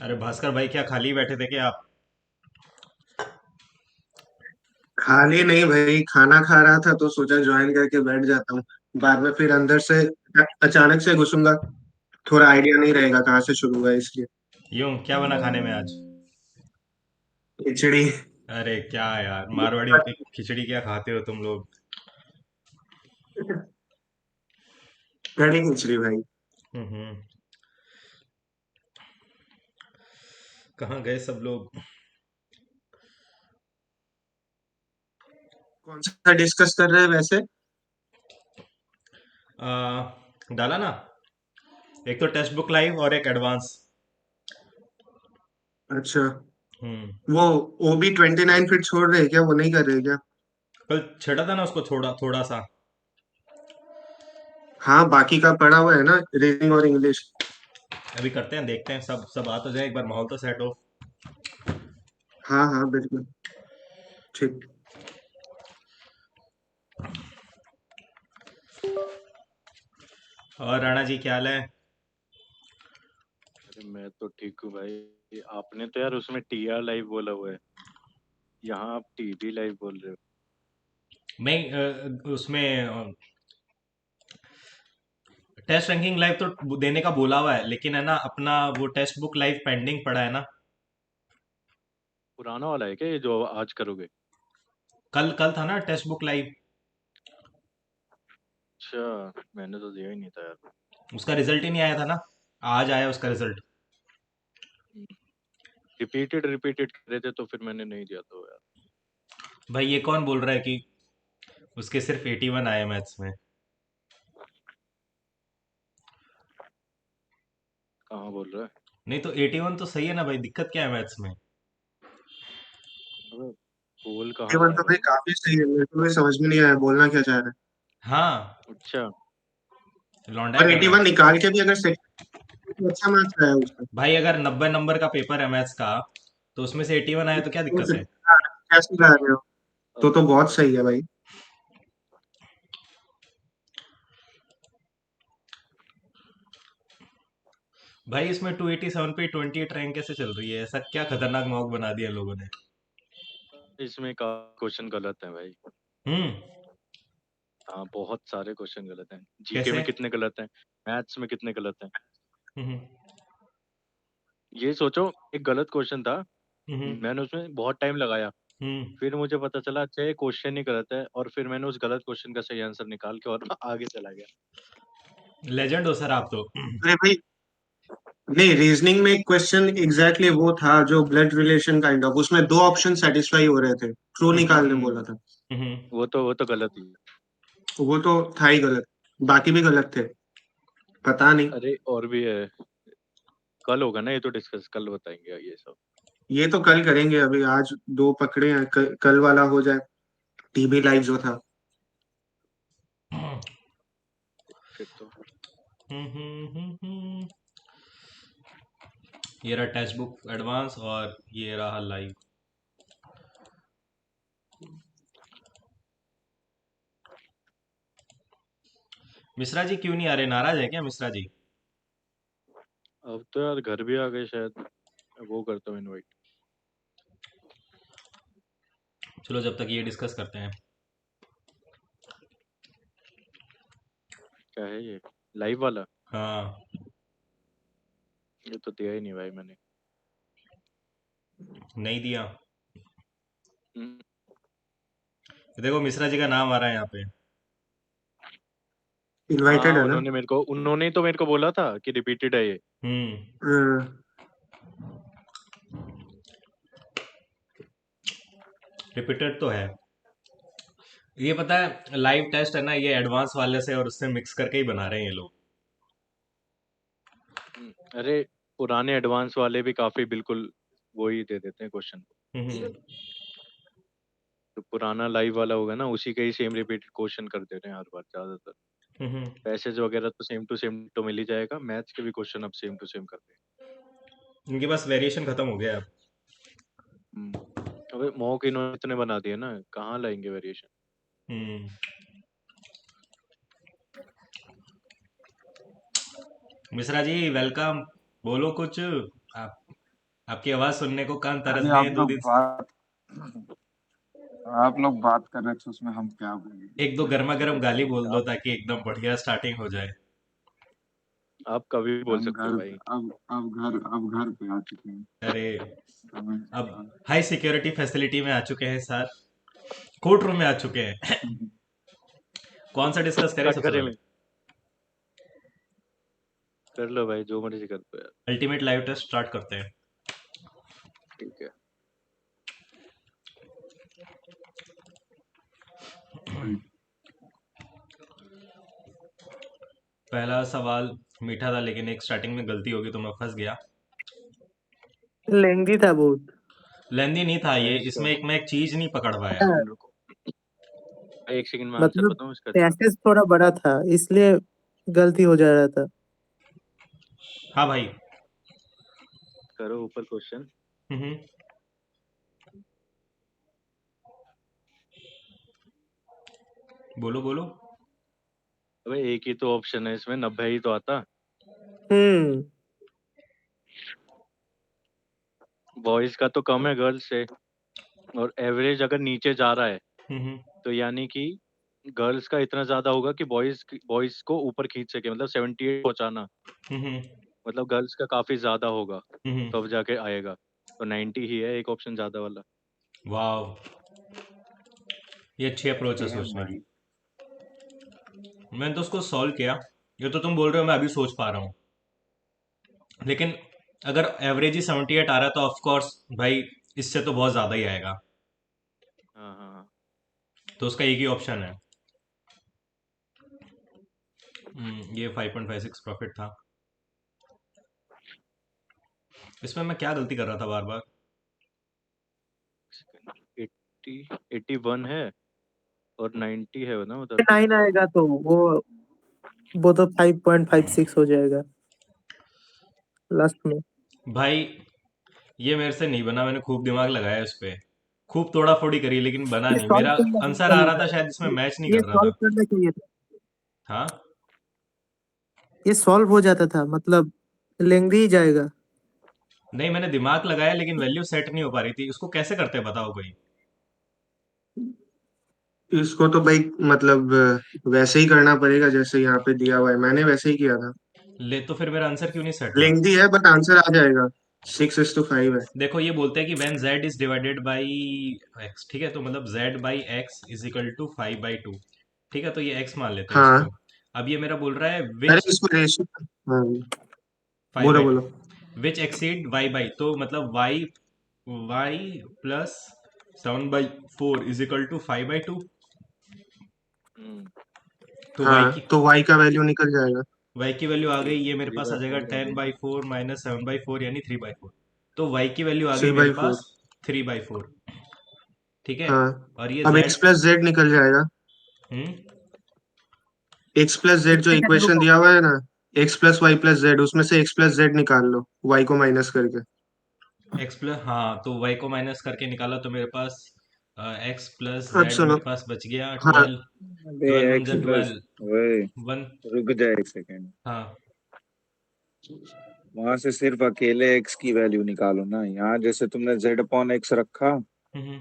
अरे भास्कर भाई, क्या खाली बैठे थे क्या आप? खाली नहीं भाई, खाना खा रहा था तो सोचा ज्वाइन करके बैठ जाता हूँ। बाद में फिर अंदर से अचानक से घुसूंगा। थोड़ा आइडिया नहीं रहेगा कहाँ से शुरू हुआ, इसलिए। यूं क्या बना खाने में आज? खिचड़ी। अरे क्या यार, मारवाड़ी होके खिचड़ी क्या खाते हो तुम लोग? कड़ी खिचड़ी भाई। हम्म। कहाँ गए सब लोग? कौन सा डिस्कस कर रहे हैं वैसे? डाला ना। एक तो टेक्स्ट बुक लाइव और एक एडवांस। अच्छा। हम्म। वो OB29 फिर छोड़ रहे हैं क्या? वो नहीं कर रहे क्या? कल छेड़ा था ना उसको, थोड़ा थोड़ा सा। हाँ, बाकी का पड़ा हुआ है ना, रीडिंग और इंग्लिश। अभी करते हैं, देखते हैं, सब सब आ तो जाए, एक बार माहौल तो सेट हो। हाँ हाँ, बिल्कुल। ठीक। और राणा जी, क्या हाल है? अरे मैं तो ठीक हूँ भाई। आपने तो यार उसमें TR लाइव बोला हुआ है। यहाँ आप TB लाइव बोल रहे हो। नहीं, उसमें टेस्ट रैंकिंग लाइव तो देने का बोला हुआ है, लेकिन है ना, अपना वो टेक्स्ट बुक लाइव पेंडिंग पड़ा है ना। पुराना वाला है क्या ये जो आज करोगे? कल कल था ना टेक्स्ट बुक लाइव। अच्छा, मैंने तो दिया ही नहीं था यार। उसका रिजल्ट ही नहीं आया था ना। आज आया उसका रिजल्ट। रिपीटेड रिपीटेड कर रहे थे तो फिर मैंने नहीं दिया तो यार। भाई, ये कौन बोल रहा है कि उसके सिर्फ 81 आए मैथ्स में? कहाँ बोल रहा है? नहीं तो 81 तो सही है ना भाई, दिक्कत क्या है मैथ्स में? अबे, बोल कहाँ केवल रहा है तो भाई भाई। काफी सही है, मेरे को भी समझ में नहीं आया बोलना क्या चाह रहे हैं। हाँ। अच्छा। लौंडा और कर रहा 81 है। निकाल के भी अगर सेकंड तो अच्छा मार्क्स आया उसका। भाई, अगर 90 नंबर का पेपर है मैथ्स का, तो उसमें से 81 आए तो क्या तो दिक्कत है? कैसे ला रहे हो? तो बहुत सही है भाई। भाई, इसमें 287 पे 28 रैंक कैसे चल रही है? ऐसा क्या खतरनाक मॉक बना दिया इन लोगों ने? इसमें का क्वेश्चन गलत है भाई। हम्म। हाँ, बहुत सारे क्वेश्चन गलत हैं। जीके कैसे? में कितने गलत हैं, मैथ्स में कितने गलत हैं। हम्म। ये सोचो, एक गलत क्वेश्चन था। हम्म। मैंने उसमें बहुत टाइम लगाया। हम्म। फिर मुझे पता चला अच्छा ये क्वेश्चन ही गलत है, और फिर मैंने उस गलत क्वेश्चन का सही आंसर निकाल के और आगे चला गया। लेजेंड हो सर आप तो। अरे भाई, नहीं, रीजनिंग में क्वेश्चन एग्जैक्टली वो था जो ब्लड रिलेशन काइंड ऑफ, उसमें दो ऑप्शन सेटिस्फाई हो रहे थे, ट्रू निकालने बोला हम्म। था। हम्म। वो तो गलत ही है। वो तो था ही गलत। बाकी भी गलत थे। पता नहीं। अरे और भी है। कल होगा ना ये तो डिस्कस, कल बताएंगे ये सब। ये तो कल करेंगे, अभी आज दो पकड़े हैं, कल वाला हो जाए। टीबी लाइव जो था। फिर तो हम्म। ये रहा टेक्स्ट बुक एडवांस और ये रहा लाइव। मिश्रा जी क्यों नहीं आ रहे? नाराज है क्या मिश्रा जी? अब तो यार घर भी आ गए शायद। वो करता हूँ इनवाइट। चलो, जब तक ये डिस्कस करते हैं। क्या है ये, लाइव वाला? हाँ। ये तो दिया ही नहीं भाई मैंने। नहीं दिया? हम्म, देखो, मिश्रा जी का नाम आ रहा है यहाँ पे। इनवाइटेड हाँ है ना? उन्होंने ही तो मेरे को बोला था कि रिपीटेड है ये। हम्म। हाँ। रिपीटेड तो है। ये पता है, लाइव टेस्ट है ना, ये एडवांस वाले से और उससे मिक्स करके ही बना रहे हैं ये लोग। अरे, पुराने एडवांस वाले भी काफी बिल्कुल वही दे देते हैं क्वेश्चन। हम्म। तो पुराना लाइव वाला होगा ना, उसी का ही सेम रिपीटेड क्वेश्चन कर दे रहे हैं हर बार ज्यादातर। हम्म। पैसेज वगैरह तो सेम टू सेम तो मिल ही जाएगा, मैथ्स के भी क्वेश्चन अब सेम टू सेम कर रहे इनके पास वेरिएशन खत्म हो गया अब। हैं। अबे मॉक इन्होंने इतने बना दिए ना, कहाँ लाएंगे वेरिएशन। हम्म। मिश्रा जी वेलकम। बोलो कुछ आप। आपकी आवाज सुनने को कान तरस अरे गए हैं 2 दिन से। आप लोग बात कर रहे थे उसमें हम क्या बोलेंगे। एक दो गर्मा गर्म गाली बोल दो आप ताकि एकदम बढ़िया स्टार्टिंग हो जाए। आप कभी भी बोल हम सकते हो घर भाई। अब घर पे आ चुके हैं। अरे समझ अब हाई सिक्योरिटी फैसिलिटी में आ चुके हैं सर। कोर्ट रूम में आ चुके हैं। कौन सा डिस्कस करें सबसे कटघरे पहले? में कर लो भाई, जो मर्जी कर दो यार। अल्टीमेट लाइव टेस्ट स्टार्ट करते हैं। ठीक है। पहला सवाल मीठा था लेकिन एक स्टार्टिंग में गलती होगी तो मैं फंस गया। लेंदी था बहुत। लेंदी नहीं था ये, भाई इसमें इसका मैं एक चीज नहीं पकड़ एक पाया। सेकंड रुको भाई, एक सेकंड में आंसर मतलब बताऊं इसका। पैसेज थोड़ा बड़ा था इसलिए गलती हो जा रहा था। हाँ भाई। करो ऊपर क्वेश्चन। हम्म। बोलो बोलो। अबे एक ही तो ऑप्शन है इसमें, 90 ही तो आता। हम्म। बॉयज का तो कम है गर्ल्स से, और एवरेज अगर नीचे जा रहा है हम्म। तो यानी कि गर्ल्स का इतना ज्यादा होगा कि बॉयज को ऊपर खींच सके, मतलब 78 पहुंचाना। हम्म। मतलब गर्ल्स का काफी ज्यादा होगा हम्म। तब जाके आएगा। तो 90 ही है एक ऑप्शन ज्यादा वाला। वाह, ये अच्छी अप्रोच है Damn सोचने की। भाई। मैंने तो उसको सॉल्व किया। ये तो तुम बोल रहे हो मैं अभी सोच पा रहा हूँ, लेकिन अगर एवरेज ही 78 आ रहा है तो ऑफ कोर्स भाई इससे तो बहुत ज्यादा ही आएगा। हाँ हाँ हाँ। तो उसका एक ही ऑप्शन है। ये 5.56 प्रॉफिट था। इसमें मैं क्या गलती कर रहा था बार बार? 80 81 है और 90 है ना उधर। 9 आएगा तो वो तो 5.56 हो जाएगा लास्ट में। भाई ये मेरे से नहीं बना, मैंने खूब दिमाग लगाया इस पे, खूब तोड़ा फोड़ी करी लेकिन बना ये नहीं। सॉल्व मेरा करना आंसर आ रहा था शायद इसमें मैच नहीं ये कर रहा सॉल्व था। करना चाहिए था। हाँ। ये सॉल्व हो जाता था, मतलब लेंदी ही जाएगा। नहीं मैंने दिमाग लगाया लेकिन वैल्यू सेट नहीं हो पा रही थी। उसको कैसे करते हैं बताओ कोई? इसको तो भाई मतलब वैसे ही करना पड़ेगा जैसे यहाँ पे दिया हुआ है, मैंने वैसे ही किया था। ले तो फिर मेरा आंसर क्यों नहीं सेट हुआ? लेंदी है बट आंसर आ जाएगा। 6:5 है। देखो ये बोलते हैं कि when z is divided by x, ठीक है, तो मतलब z by x is equal to 5/2। ठीक है, तो ये x मान लेते हैं हाँ। इसको। अब ये मेरा बोल रहा है अरे विच इसको रेशियो। हाँ। फाइव बोलो बाई बोलो। Two which exceed y by, तो मतलब y plus 7/4 is equal to 5/2। हम्म। तो हाँ तो y का वैल्यू निकल जाएगा। y की वैल्यू आ गई, ये मेरे थ्री पास आ बाई जाएगा फोर आ गई। 10/4 माइनस 7/4 यानी 3/4। तो y की वैल्यू आ गई थ्री मेरे बाई फोर पास 3/4। ठीक है। हाँ। और ये अब z। x प्लस जेड निकल जाएगा। हम्म। x प्लस जेड एक जो सेकंड इक्वेशन रुको। दिया हुआ है ना, x plus y plus z, उसमें से x प्लस जेड निकाल लो y को माइनस करके। एक्स प्लस, हाँ तो y को माइनस करके निकाला तो मेरे पास एक्स प्लस अब जेड सुनो। मेरे पास बच गया हाँ। 12। अबे 12 वन एक्स जा प्लस 12। वही। वन। रुक जाए एक सेकेंड। हाँ। वहां से सिर्फ अकेले एक्स की वैल्यू निकालो ना। यहाँ जैसे तुमने जेड अपॉन एक्स रखा, हम्म।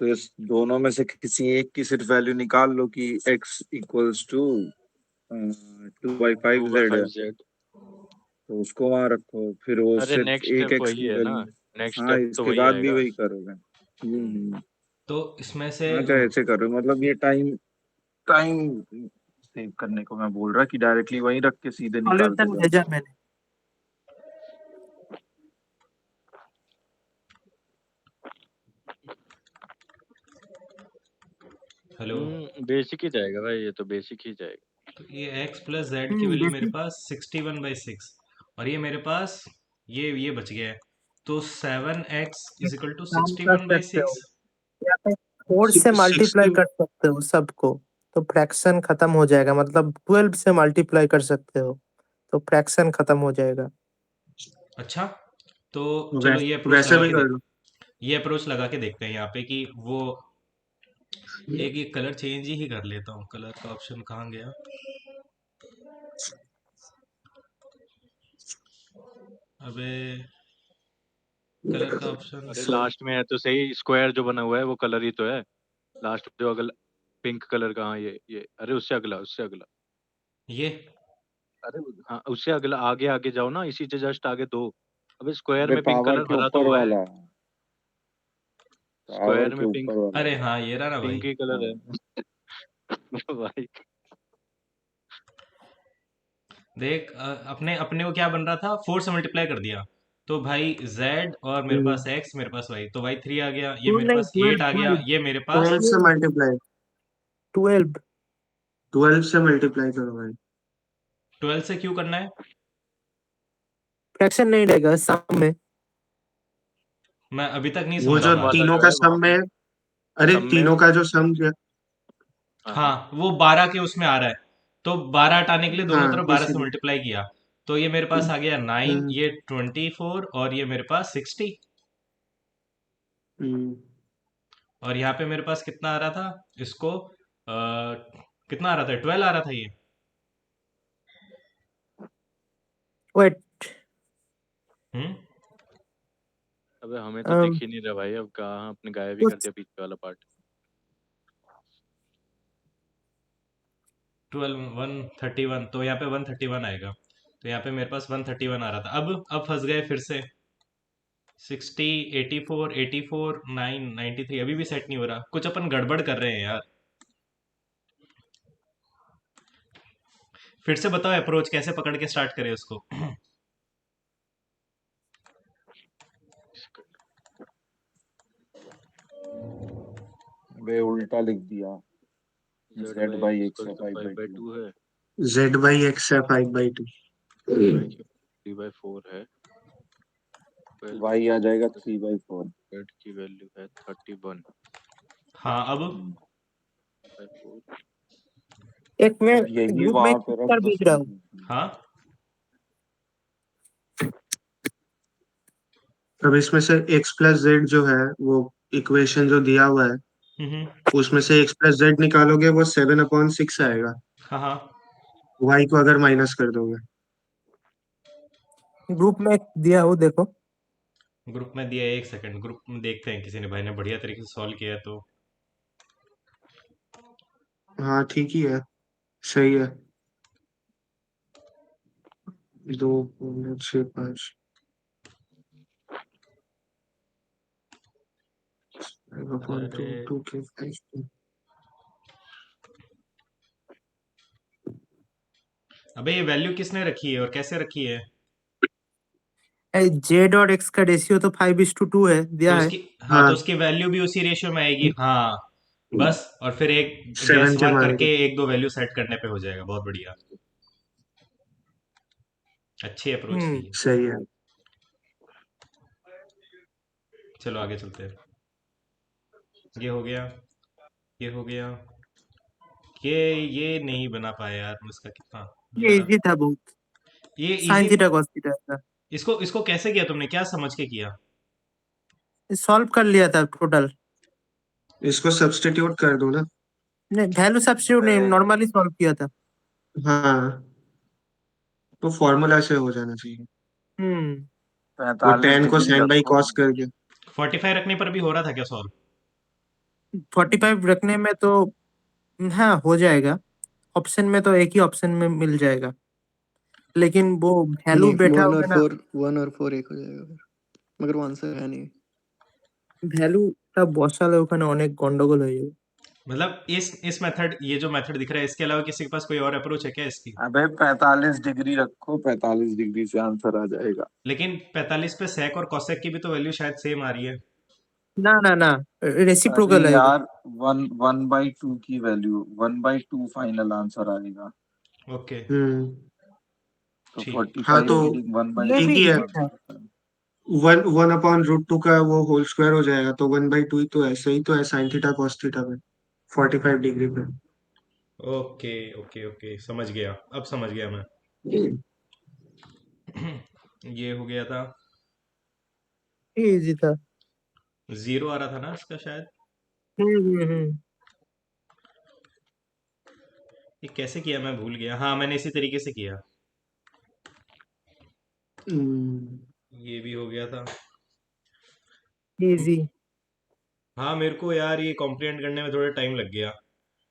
तो इस दोनों में से किसी एक की सिर्फ वैल्यू निकाल लो कि x equals to 2/5 two by z है। फाइव जेड तो उसको वहां रखो, फिर वो अरे सिर्फ नेक्स्ट एक स्टेप एक्स वही की है ना। वैल्यू। नेक्स्ट हाँ, स्टेप तो इसके वही बाद भी आएगा। वही करोगे। तो इसमें से हाँ, तो ऐसे करो, मतलब ये टाइम टाइम सेव करने को मैं बोल रहा कि डायरेक्टली वहीं रख के सीधे निकाल के सॉल्यूशन जाओ। भेजा मैंने। हेलो। बेसिक ही जाएगा भाई, ये तो बेसिक ही जाएगा। तो ये x प्लस जेड की वैल्यू मेरे बेसिक। पास 61/6, और ये मेरे पास ये बच गया है। तो 7x इज इक्वल टू काम सिक्सटी कर वन बाई सकते हो, सिक्स या फिर 4 से मल्टीप्लाई 60। कर सकते हो सबको, तो फ्रैक्शन खत्म हो जाएगा। मतलब 12 से मल्टीप्लाई कर सकते हो तो फ्रैक्शन खत्म हो जाएगा। अच्छा, तो चलो ये अप्रोच वैसे लगा भी के कर देख, लो। ये अप्रोच लगा के देखते हैं यहाँ पे कि वो एक ये कलर चेंज ही कर लेता हूँ। कलर का ऑप्शन कहाँ गया? अबे कलर का ऑप्शन। अरे सो लास्ट में है तो सही, स्क्वायर जो बना हुआ है वो कलर ही तो है। लास्ट जो अगला पिंक कलर का, हाँ ये अरे उससे अगला, उससे अगला। ये अरे हाँ उससे अगला, आगे आगे जाओ ना, इसी से जस्ट आगे दो। अबे स्क्वायर अबे में पिंक टावर कलर के भरा तो ऊपर हुआ है। वाला, टावर स्क्वायर के में पिंक, ऊपर वाला अरे है। हाँ, ये रहा ना भाई। पिंक ही कलर हाँ। है। भाई देख, अपने अपने को क्या बन रहा था, 4 से मल्टीप्लाई कर दिया तो भाई z, और मेरे पास x, मेरे पास y, तो भाई 3 आ गया, ये मेरे नहीं, पास 8 ट्वेल्व आ गया, ट्वेल्व ये मेरे पास। 12 से मल्टीप्लाई, 12। 12 से मल्टीप्लाई करो भाई। 12 से क्यों करना है? फ्रैक्शन नहीं रहेगा सम में। मैं अभी तक नहीं वो समझा जो सम बात। वाला तीनों जो का है वहां सम पे, में, अरे सम में, तीनों का जो सम किया। हाँ हाँ, वो 12 के उसमें आ रहा है, तो 12 हटाने के लिए दोनों हाँ तरफ 12 से इसीलिए। मल्टीप्लाई किया, तो ये मेरे पास आ गया 9, हम्म ये 24, और ये मेरे पास 60। हम्म और यहाँ पे मेरे पास कितना आ रहा था इसको, कितना आ रहा था, 12 आ रहा था ये। वेट। हम्म। अबे हमें तो दिख ही नहीं रहा भाई, अब कहाँ आपने गायब ही कर दिया पीछे वाला पार्ट। 12, 131, तो यहाँ पे 131 आएगा, तो यहाँ पे मेरे पास 131 आ रहा था। अब फंस गए फिर से। 60, 84, 84, 9, 93, अभी भी सेट नहीं हो रहा, कुछ अपन गड़बड़ कर रहे हैं यार। फिर से बताओ अप्रोच कैसे पकड़ के स्टार्ट करें उसको। वे उल्टा लिख दिया। Z Z by by X X equal है two five five by by two two है। जेड बाई एक्स है 5/2। जेड बाई क्यू 3/4 है। वाई आ जाएगा 3/4। जेड की वैल्यू है 31 हाँ, अब बाई 4। एक में अब यही ग्रुप में वहां पे रख उत्तर तो भेज रहा सही हूँ। है। हाँ, अब इसमें से x प्लस जेड जो है, वो इक्वेशन जो दिया हुआ है, हम्म, उसमें से x प्लस जेड निकालोगे वो 7/6 आएगा। हाँ हाँ। y को अगर माइनस कर दोगे। ग्रुप में दिया हो देखो। ग्रुप में दिया है, एक सेकंड, ग्रुप में देखते हैं, किसी ने भाई ने बढ़िया तरीके से सॉल्व किया है तो। हाँ ठीक ही है, सही है। 2.65 5/2 अरे 2 के 5। अबे, ये वैल्यू किसने रखी है और कैसे रखी है? जेड और एक्स का रेशियो तो 5:2 है तो दिया है। उसकी, हाँ, तो हाँ, उसकी वैल्यू भी उसी रेशियो में आएगी, हाँ। बस, और फिर एक गैस 7 के मार्क मान के। करके एक दो वैल्यू सेट करने पे हो जाएगा, बहुत बढ़िया। अच्छी अप्रोच थी हम्म। ये। सही है। चलो आगे चलते हैं। ये हो गया, ये हो गया, ये नहीं बना पाया यार, मैं इसका कितना ये बना। इजी था बहुत। ये sine easy. Theta cos theta था। इसको कैसे किया तुमने, क्या समझ के किया? सॉल्व कर लिया था टोटल। इसको सब्स्टिट्यूट कर दो ना। नहीं, वैल्यू सब्स्टिट्यूट नहीं, नॉर्मली सॉल्व किया था। हाँ, तो फॉर्मूला से हो जाना चाहिए। हम्म। वो 45 tan को डिग्री sin बाई रखो। cos करके। 45 रखने पर भी हो रहा था क्या सॉल्व? 45 रखने में तो हाँ हो जाएगा। ऑप्शन में तो एक ही ऑप्शन में मिल जाएगा, लेकिन वो वैल्यू नहीं, बैठा वन होगा और ना। फोर, 1 और 4 एक हो जाएगा फिर, मगर वो आंसर है नहीं। ভ্যালুটা বসালে ওখানে অনেক গন্ডগোল হয়ে যাবে। मतलब इस मेथड, ये जो मेथड दिख रहा है, इसके अलावा किसी के पास कोई और अप्रोच है क्या इसकी? अबे 45 डिग्री रखो, 45 डिग्री से आंसर आ जाएगा। लेकिन 45 पे sec और cosec की भी तो वैल्यू शायद सेम आ रही है। না না না, अरे रेसिप्रोकल आएगा। यार, 1/2 की वैल्यू 1/2 फाइनल आंसर आएगा। ओके, हम्म तो ठीक। हाँ 45 तो की 1/2 ये ठीक भी ही है। इजी था। आंसर है। 1/√2 का वो होल स्क्वायर हो जाएगा, तो 1/2 ही तो ऐसे ही तो है sin थीटा cos थीटा में 45 डिग्री पे। ओके ओके ओके, समझ गया, अब समझ गया मैं। ये हो गया था। ये इजी था। जीरो आ रहा था ना इसका शायद। हम्म। ये कैसे किया मैं भूल गया, हाँ मैंने इसी तरीके से किया। हम्म, ये भी हो गया था। इजी। हाँ मेरे को यार ये कॉम्प्रिहेंड करने में थोड़ा टाइम लग गया।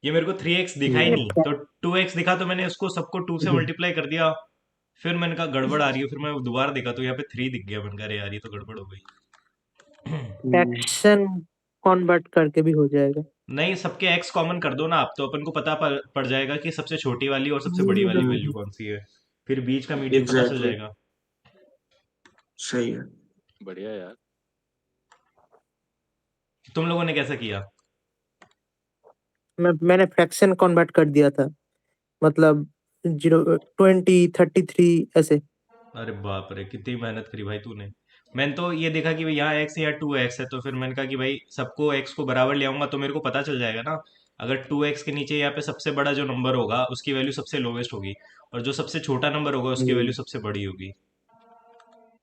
ये मेरे को 3x दिखा ही ये नहीं, तो 2x दिखा तो मैंने उसको सबको 2 से मल्टीप्लाई कर दिया। फिर मैंने कहा गड़बड़ आ रही है, फिर मैं दोबारा देखा तो यहाँ पे 3 दिख गया। मैंने कहा अरे यार ये तो गड़बड़ हो गई। फ्रैक्शन कन्वर्ट करके भी हो जाएगा। नहीं, सबके x कॉमन कर दो ना आप, तो अपन को पता पड़ जाएगा कि सबसे छोटी वाली और सबसे बड़ी वाली वैल्यू कौन सी है। फिर बीच का मीडियन पता चल एग्जैक्टली, जाएगा। सही है। बढ़िया यार। तुम लोगों ने कैसा किया? मैंने फ्रैक्शन कन्वर्ट कर दिया था, मतलब 20 33 ऐसे। अरे बाप रे, कितनी मेहनत करी भाई तूने। मैंने तो ये देखा कि भाई यहाँ x या 2x है, तो फिर मैंने कहा कि भाई सबको x को बराबर ले आऊंगा तो मेरे को पता चल जाएगा ना। अगर 2x के नीचे यहाँ पे सबसे बड़ा जो नंबर होगा उसकी वैल्यू सबसे लोवेस्ट होगी, और जो सबसे छोटा नंबर होगा उसकी वैल्यू सबसे बड़ी होगी।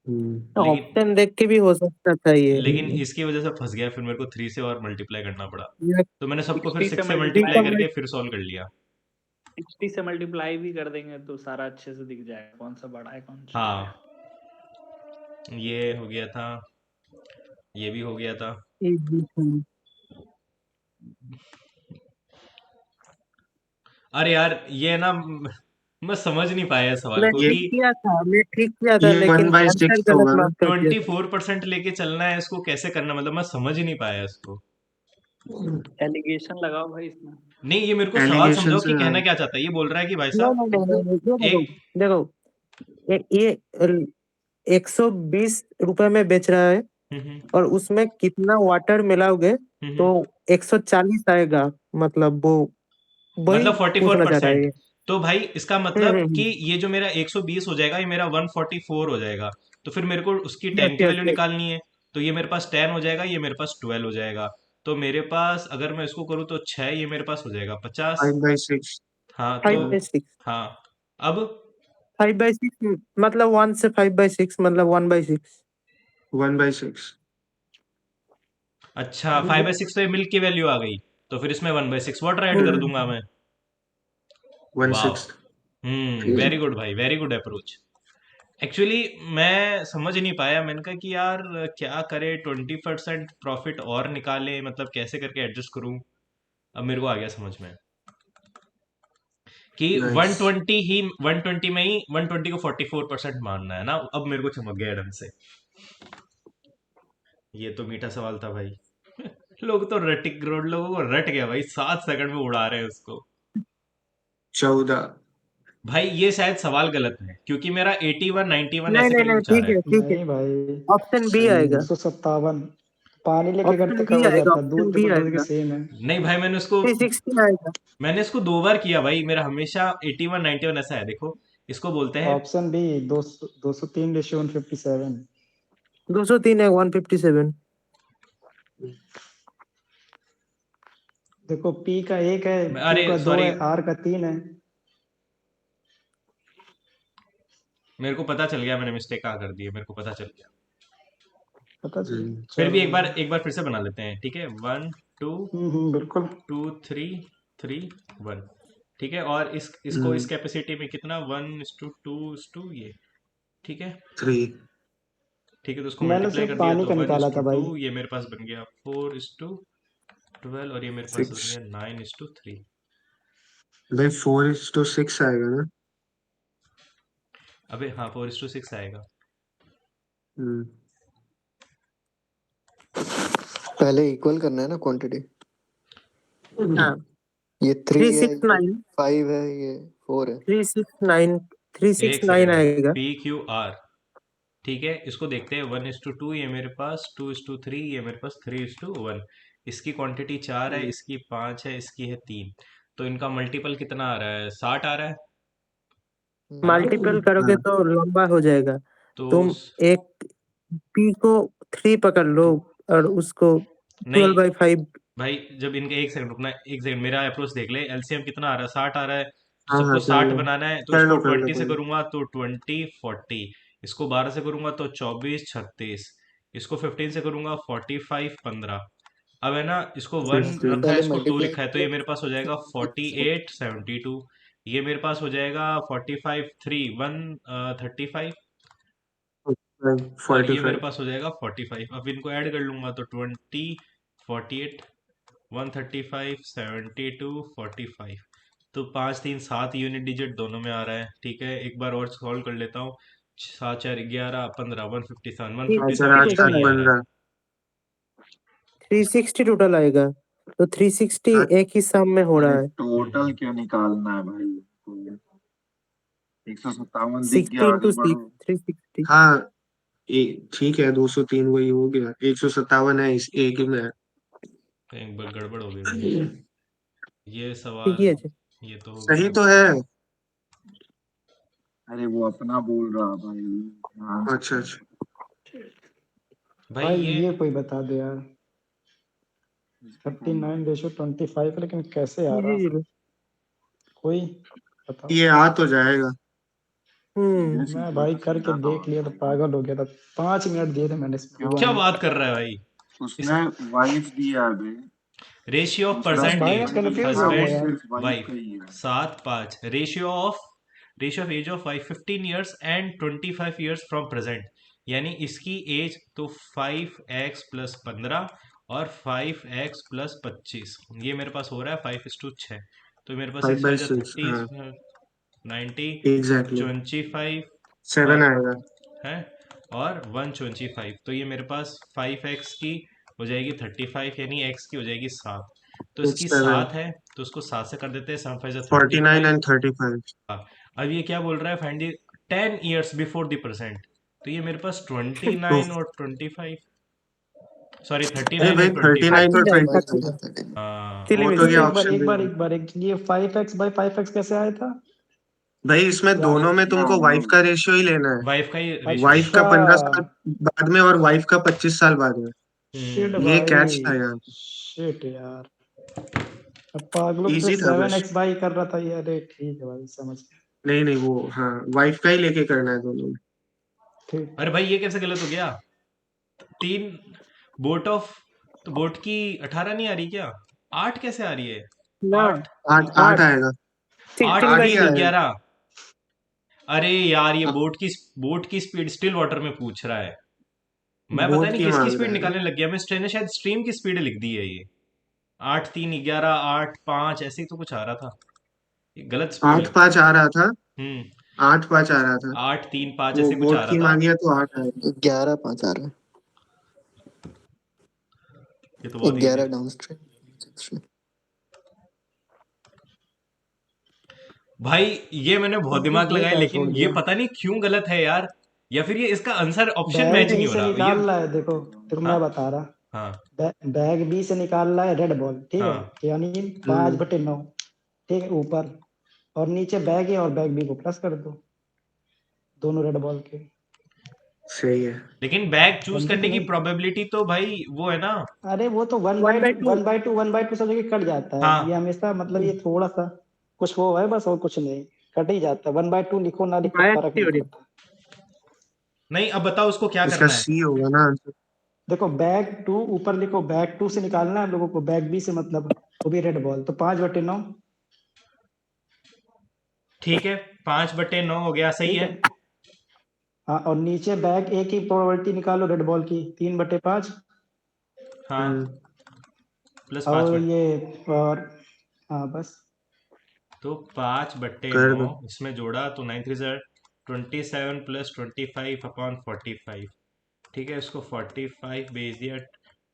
लेकिन ऑप्शन देख के भी हो सकता था ये। लेकिन इसकी वजह से फंस गया, फिर मेरे को 3 से और मल्टीप्लाई करना पड़ा। ये तो मैंने सबको फिर 60 से 6 से थ्री मल्टीप्लाई का करके फिर सॉल्व कर लिया। 60 से मल्टीप्लाई भी कर देंगे तो सारा अच्छे से दिख जाएगा कौन सा बड़ा है कौन सा छोटा है। हाँ ये हो गया था, ये भी हो गया था। easy था। अरे यार ये ना मैं समझ नहीं पाया इस सवाल को ये कि मैं ठीक किया था, ये लेकिन 1/6 आंसर गलत होगा ना। मार्क कर दिया। 24% लेके चलना है इसको, कैसे करना, मतलब मैं समझ ही नहीं पाया इसको। एलिगेशन लगाओ भाई इसमें। नहीं ये मेरे को सवाल एलिगेशन समझाओ कि से कहना क्या चाहता है। ये बोल रहा है कि भाई नहीं साहब नहीं नहीं नहीं, ये देखो एक देखो, ये 120 रुपए में बेच रहा है, हम्म, और उसमें कितना वाटर मिलाओगे तो 140 आएगा, मतलब वो वही मतलब पूछना चाह रहा है 44%। ये। तो भाई इसका मतलब कि हम्म। ये जो मेरा 120 हो जाएगा ये मेरा 144 हो जाएगा। तो फिर मेरे को उसकी यस 10 की यस वैल्यू यस। निकालनी है। तो ये मेरे पास 10 हो जाएगा, ये मेरे पास 12 हो जाएगा। तो मेरे पास अगर मैं इसको करूँ तो 6, ये मेरे पास हो जाएगा 50। 5/6। हाँ तो 5/6। हाँ अब 5/6 मतलब 1 से 5/6 मतलब 1/6। 1/6। अच्छा 5/6 तो ये मिल्क की वैल्यू आ गई। तो फिर इसमें 1/6 वाटर ऐड कर दूंगा मैं। वाह। 1/6। वेरी गुड भाई, वेरी गुड अप्रोच। एक्चुअली मैं समझ नहीं पाया, मैंने कहा कि यार क्या करे, 20% प्रॉफिट और निकाले, मतलब कैसे करके एडजस्ट करूं। अब मेरे को आ गया समझ में कि नाइस। 120 में ही 120 को 44% मानना है ना। अब मेरे को चमक गया ढंग से। ये तो मीठा सवाल था भाई। लोग तो लोगों को रट गया भाई, 7 सेकंड में उड़ा रहे हैं उसको। 14। भाई ये शायद सवाल गलत है, क्योंकि मेरा 81 91 नहीं ऐसे नहीं करके नहीं, कुछ आ रहा ठीक है। है ठीक है। नहीं भाई, ऑप्शन बी सही है। आएगा। 157। पानी लेके ऑप्शन करते बी कब हो आएगा, जाता, ऑप्शन दूध बी तो दूध के आएगा। सेम है। नहीं भाई आएगा। मैंने इसको 2 बार किया भाई, मेरा हमेशा 81 91 ऐसा है। देखो इसको बोलते हैं। Option B 203:157। 203 है 157। देखो, पी का 1 है, क्यू अरे का 2 सॉरी, है, आर का 3 है। मेरे को पता चल गया मैंने मिस्टेक कहाँ कर दी है, मेरे को पता चल गया। पता चल। फिर भी चलो। एक बार फिर से बना लेते हैं, ठीक है। 1 2 बिल्कुल। 2 3 3 1, ठीक है। और इसको इस कैपेसिटी में कितना 1:2 ये, ठीक है। 3। ठीक है तो उसको मैंने मल्टीप्लाई सिर्फ कर दिया पानी तो का वन इज निकाला टू था टू भाई। ये मेरे पास बन गया 4:12, और ये मेरे पास बन 6। गया 9:3। भाई 4:6 आएगा ना। अबे हाँ 4:6 आएगा। हम्म। पहले इक्वल करना है ना क्वांटिटी। हाँ ये 3 है, ये 369 5 है, ये 4 है। 369 एक 369 सेकेंड, आएगा। PQR, ठीक है। इसको देखते हैं 1:2 ये मेरे पास, 2:3 ये मेरे पास, 3:1। इसकी क्वांटिटी 4 है, इसकी 5 है, इसकी है 3। तो इनका मल्टीपल कितना आ रहा है, 60 आ रहा है ना। मल्टीपल करोगे हाँ। तो लंबा हो जाएगा। तो तुम एक पी को 3 पकड़ लो, और उसको नहीं 12/5। भाई, जब इनका एक सेकंड रुकना, एक सेकंड, मेरा अप्रोच देख ले। एलसीएम कितना आ रहा है, 60 आ रहा है। तो हाँ सबको हाँ, कर 60 लो बनाना है, तो कर इसको लो कर लो 20 कर से लो। करूंगा तो 20 40। इसको 12 से करूंगा तो 24 36। इसको 15 से करूंगा 45 15। अब है ना, इसको 1 15। रखा है, पहले इसको 2 मल्टीप्लाई लिखा है, तो ये मेरे पास हो जाएगा 48 72। ये मेरे पास हो जाएगा 45 3 1 35। 45 और ये मेरे 45 पास हो जाएगा 45। अब इनको ऐड कर लूंगा तो 20 48 135 72 45। तो 5 3 7 यूनिट डिजिट दोनों में आ रहा है। ठीक है, एक बार और सॉल्व कर लेता हूँ। 7 4 11 15 157 4 157 8 टोटल 8 ये आ रहा है। 15 360 टोटल आएगा, तो 360 हाँ, एक ही सम में हो रहा अरे है। टोटल क्यों निकालना है भाई? तो 157 दिख 60 गया, इंटू आगे 6 बढ़ो। 360। हाँ ठीक है, 203 वही हो गया, 157 है, इस एक ही में है। एक बार गड़बड़ हो गई भाई। ये ठीक सवाल ही है जी। ये तो हो सही गया। तो है। अरे वो अपना बोल रहा भाई, ध्यान से अच्छा अच्छा, भाई भाई ये ये कोई बता दे यार। 39:25, लेकिन कैसे आ रहा? जी जी। कोई बताओ। ये आ तो जाएगा। मैं भाई करके देख लिया तो पागल हो गया था। 5 मिनट दिए थे मैंने इसमें, हुआ क्या नहीं। बात कर रहा है भाई? उसने वाइफ दिया है बे। रेशियो ऑफ दूसरा मैं भाई परसेंटेज कंफ्यूज हो गया हस्बैंड यार। सिर्फ वाइफ वाइफ का ही है। 7 5 ratio of age of wife 15 years and 25 years from present. यानी इसकी एज तो 5x प्लस 15 और 5x प्लस 25। ये मेरे पास हो रहा है 5:6। तो मेरे पास 5 6 बाई 6, 30 हाँ 90 एग्जैक्टली 25 7 और आएगा। है और 125। तो ये मेरे पास 5x की हो जाएगी 35, यानी x की हो जाएगी 7। तो It's इसकी 7 सात है तो उसको 7 से कर देते हैं। 7 5 49 35। and 35। अब ये क्या बोल रहा है, find the 10 years before the present. तो ये मेरे पास तो 29 और 25, सॉरी अरे 39 भाई एंड 39 25। काट और ही जाएगा, काट ही 25, जाएगा। हाँ चलिए वो मैं तो भाई ये इसको एक बार ऑप्शन एक भी बार है। एक बार एक ये 5x/5x कैसे आया था? भाई इसमें याद दोनों में तुमको वाइफ का रेशियो ही लेना है। वाइफ का ही रेशियो वाइफ लेना का अच्छा 15 साल बाद में और वाइफ का 25 साल बाद में। है। शिट ये भाई, कैच था यार। शिट यार। अब पागलों की तरह इजी था बस। 7x बाई कर रहा था ये। अरे ठीक है भाई, समझ गया। नहीं नहीं, वो हाँ वाइफ का ही लेके करना है दोनों में। ठीक। अरे भाई ये कैसे गलत हो गया? 3 बोट ऑफ, तो बोट की 18 नहीं आ रही क्या? 8 कैसे आ रही है? ना 8 8 8 8 आएगा। 16 8 बाई ही 2। आएगा। 11। अरे यार ये हाँ, बोट की स्पीड स्टिल वाटर में पूछ रहा है। मैं पता बोट नहीं की किसकी मांग स्पीड रहा है। निकालने लग गया। मैंने शायद स्ट्रीम की स्पीड लिख दी है ये। 8 3 11 8 5 ऐसे ही तो कुछ आ रहा था। ये गलत स्पीड 8 लिख। 5 आ रहा था। हम्म 8 5 आ रहा था। 8 3 5 वो ऐसे कुछ आ बोट रहा की था। मांगी है तो 8 आएगा। 11 5 आ रहा ये तो है, बहुत इजी 11 है डाउन स्ट्रीम। भाई। ये मैंने बहुत दिमाग ये लगाया क्या लेकिन छोड़ ये दिया? पता नहीं क्यों गलत है यार। या फिर ये इसका आंसर ऑप्शन बैग मैच बी नहीं हो से रहा ये। निकाल रहा है, देखो देखो हाँ मैं बता रहा। हाँ बैग बी से निकाल रहा है रेड बॉल, ठीक है, हाँ यानी हम्म 5/9। ठीक है, ऊपर और नीचे बैग ए और बैग बी को प्लस कर दो, दोनों रेड बॉल के। सही है। लेकिन बैग चूज बनती कि करने की नहीं? प्रोबेबिलिटी तो भाई वो है ना। अरे वो तो 1/2। 1/2 सब जगह कट जाता है ये हाँ हमेशा, मतलब ये थोड़ा सा कुछ वो है बस, और कुछ नहीं। कट ही जाता है, 1/2 लिखो ना लिखो बायस फर्क नहीं थ्योरी। पड़ता। नहीं, अब बताओ उसको क्या इसका करना है। सी होगा ना आंसर। देखो बैग टू ऊपर लिखो, बैग टू से निकालना है लोगों को, बैग बी से मतलब वो भी रेड बॉल, तो 5/9। ठीक है, 5/9 हो गया, सही ठीक है। है। हाँ, और नीचे बैग ए की प्रोबेबिलिटी निकालो रेड बॉल की, 3/5। हाँ हम्म प्लस और 5/। ये और हाँ बस। तो 5/9 कर दो। इसमें जोड़ा तो 9 3 27 प्लस 25/45। ठीक है, इसको 45 भेज दिया।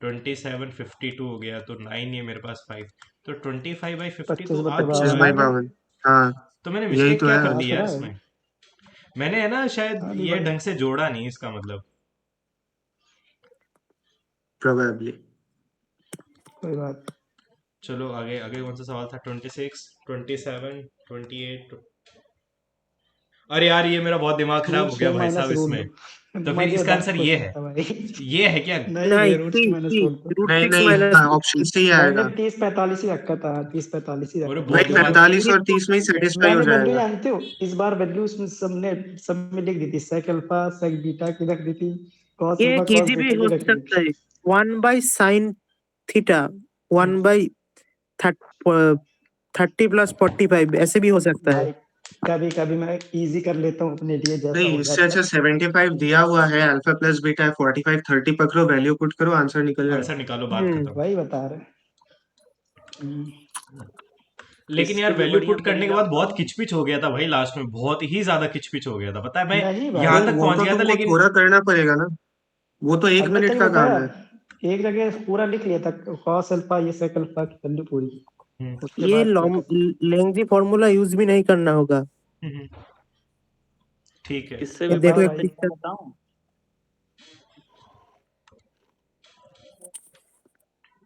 27 52 हो गया, तो 9 ये मेरे पास 5। तो 25/50 तो आ तो 25 रहा बाई है। 25/52। 52। हाँ तो मैंने यही मिस्टेक तो क्या है कर आ दी तो यार रहा है। इसमें? मैंने है ना शायद हाँ ये डिवाइड। ढंग से जोड़ा नहीं इसका मतलब। प्रोबेबली। कोई बात। चलो आगे आगे कौन सा सवाल था? 26 27 28। अरे यार ये मेरा बहुत दिमाग खराब रूट हो गया छः भाई माइनस साहब रूट इसमें। दो। तो फिर इसका मजेदार आंसर ये क्वेश्चन है। था भाई। ये है क्या? नहीं नहीं नहीं, रूट छः माइनस रूट दो। रूट नहीं 6 नहीं, माइनस हाँ ऑप्शन सी ही मैंने आएगा। 30 45 ही रखा था, 30 45 ही और रखा था बहुत भाई मैंने। दिमाग। 45 और 30 में ही सेटिस्फाई हो मैंने वैल्यू जाएगा। जानते हो, इस बार वैल्यू उसमें सब में लिख दी थी, सेक अल्फा सेक बीटा की रख दी थी, कॉस ये अल्फा एक कॉस इजी भी बीटा की हो रख दी सकता थी। है। 1/sin थीटा, 1/30 + 45 ऐसे भी हो सकता है। भाई कभी कभी मैं इजी कर लेता हूँ अपने लिए, जैसा नहीं हो इससे जाता अच्छा है। 75 दिया हुआ है, अल्फा प्लस बीटा है, 45 30 पकड़ो, वैल्यू पुट करो, आंसर निकल जाएगा। आंसर निकालो, बात खत्म। वही बता रहे हैं। लेकिन यार इससे भी वैल्यू बढ़िया पुट करने के तरीका बाद बहुत बताओ। किचपिच हो गया था भाई, लास्ट में बहुत ही ज्यादा किचपिच हो गया था, पता है मैं नहीं यहाँ भाई, तक वो पहुंच तो गया था तुमको लेकिन थोड़ा करना पड़ेगा ना, वो तो अब 1 मैं मिनट तेरे का को काम बताया, है। एक जगह पूरा लिख लिया था कॉस अल्फा ये सेक अल्फा की वैल्यू पूरी। हम्म, उसके ये बाद फिर तो लेंथी फॉर्मूला यूज भी नहीं करना होगा। हम्म, ठीक है। इससे ये भी देखो बढ़िया एक भाई तरीका पिक्चर, बताऊं।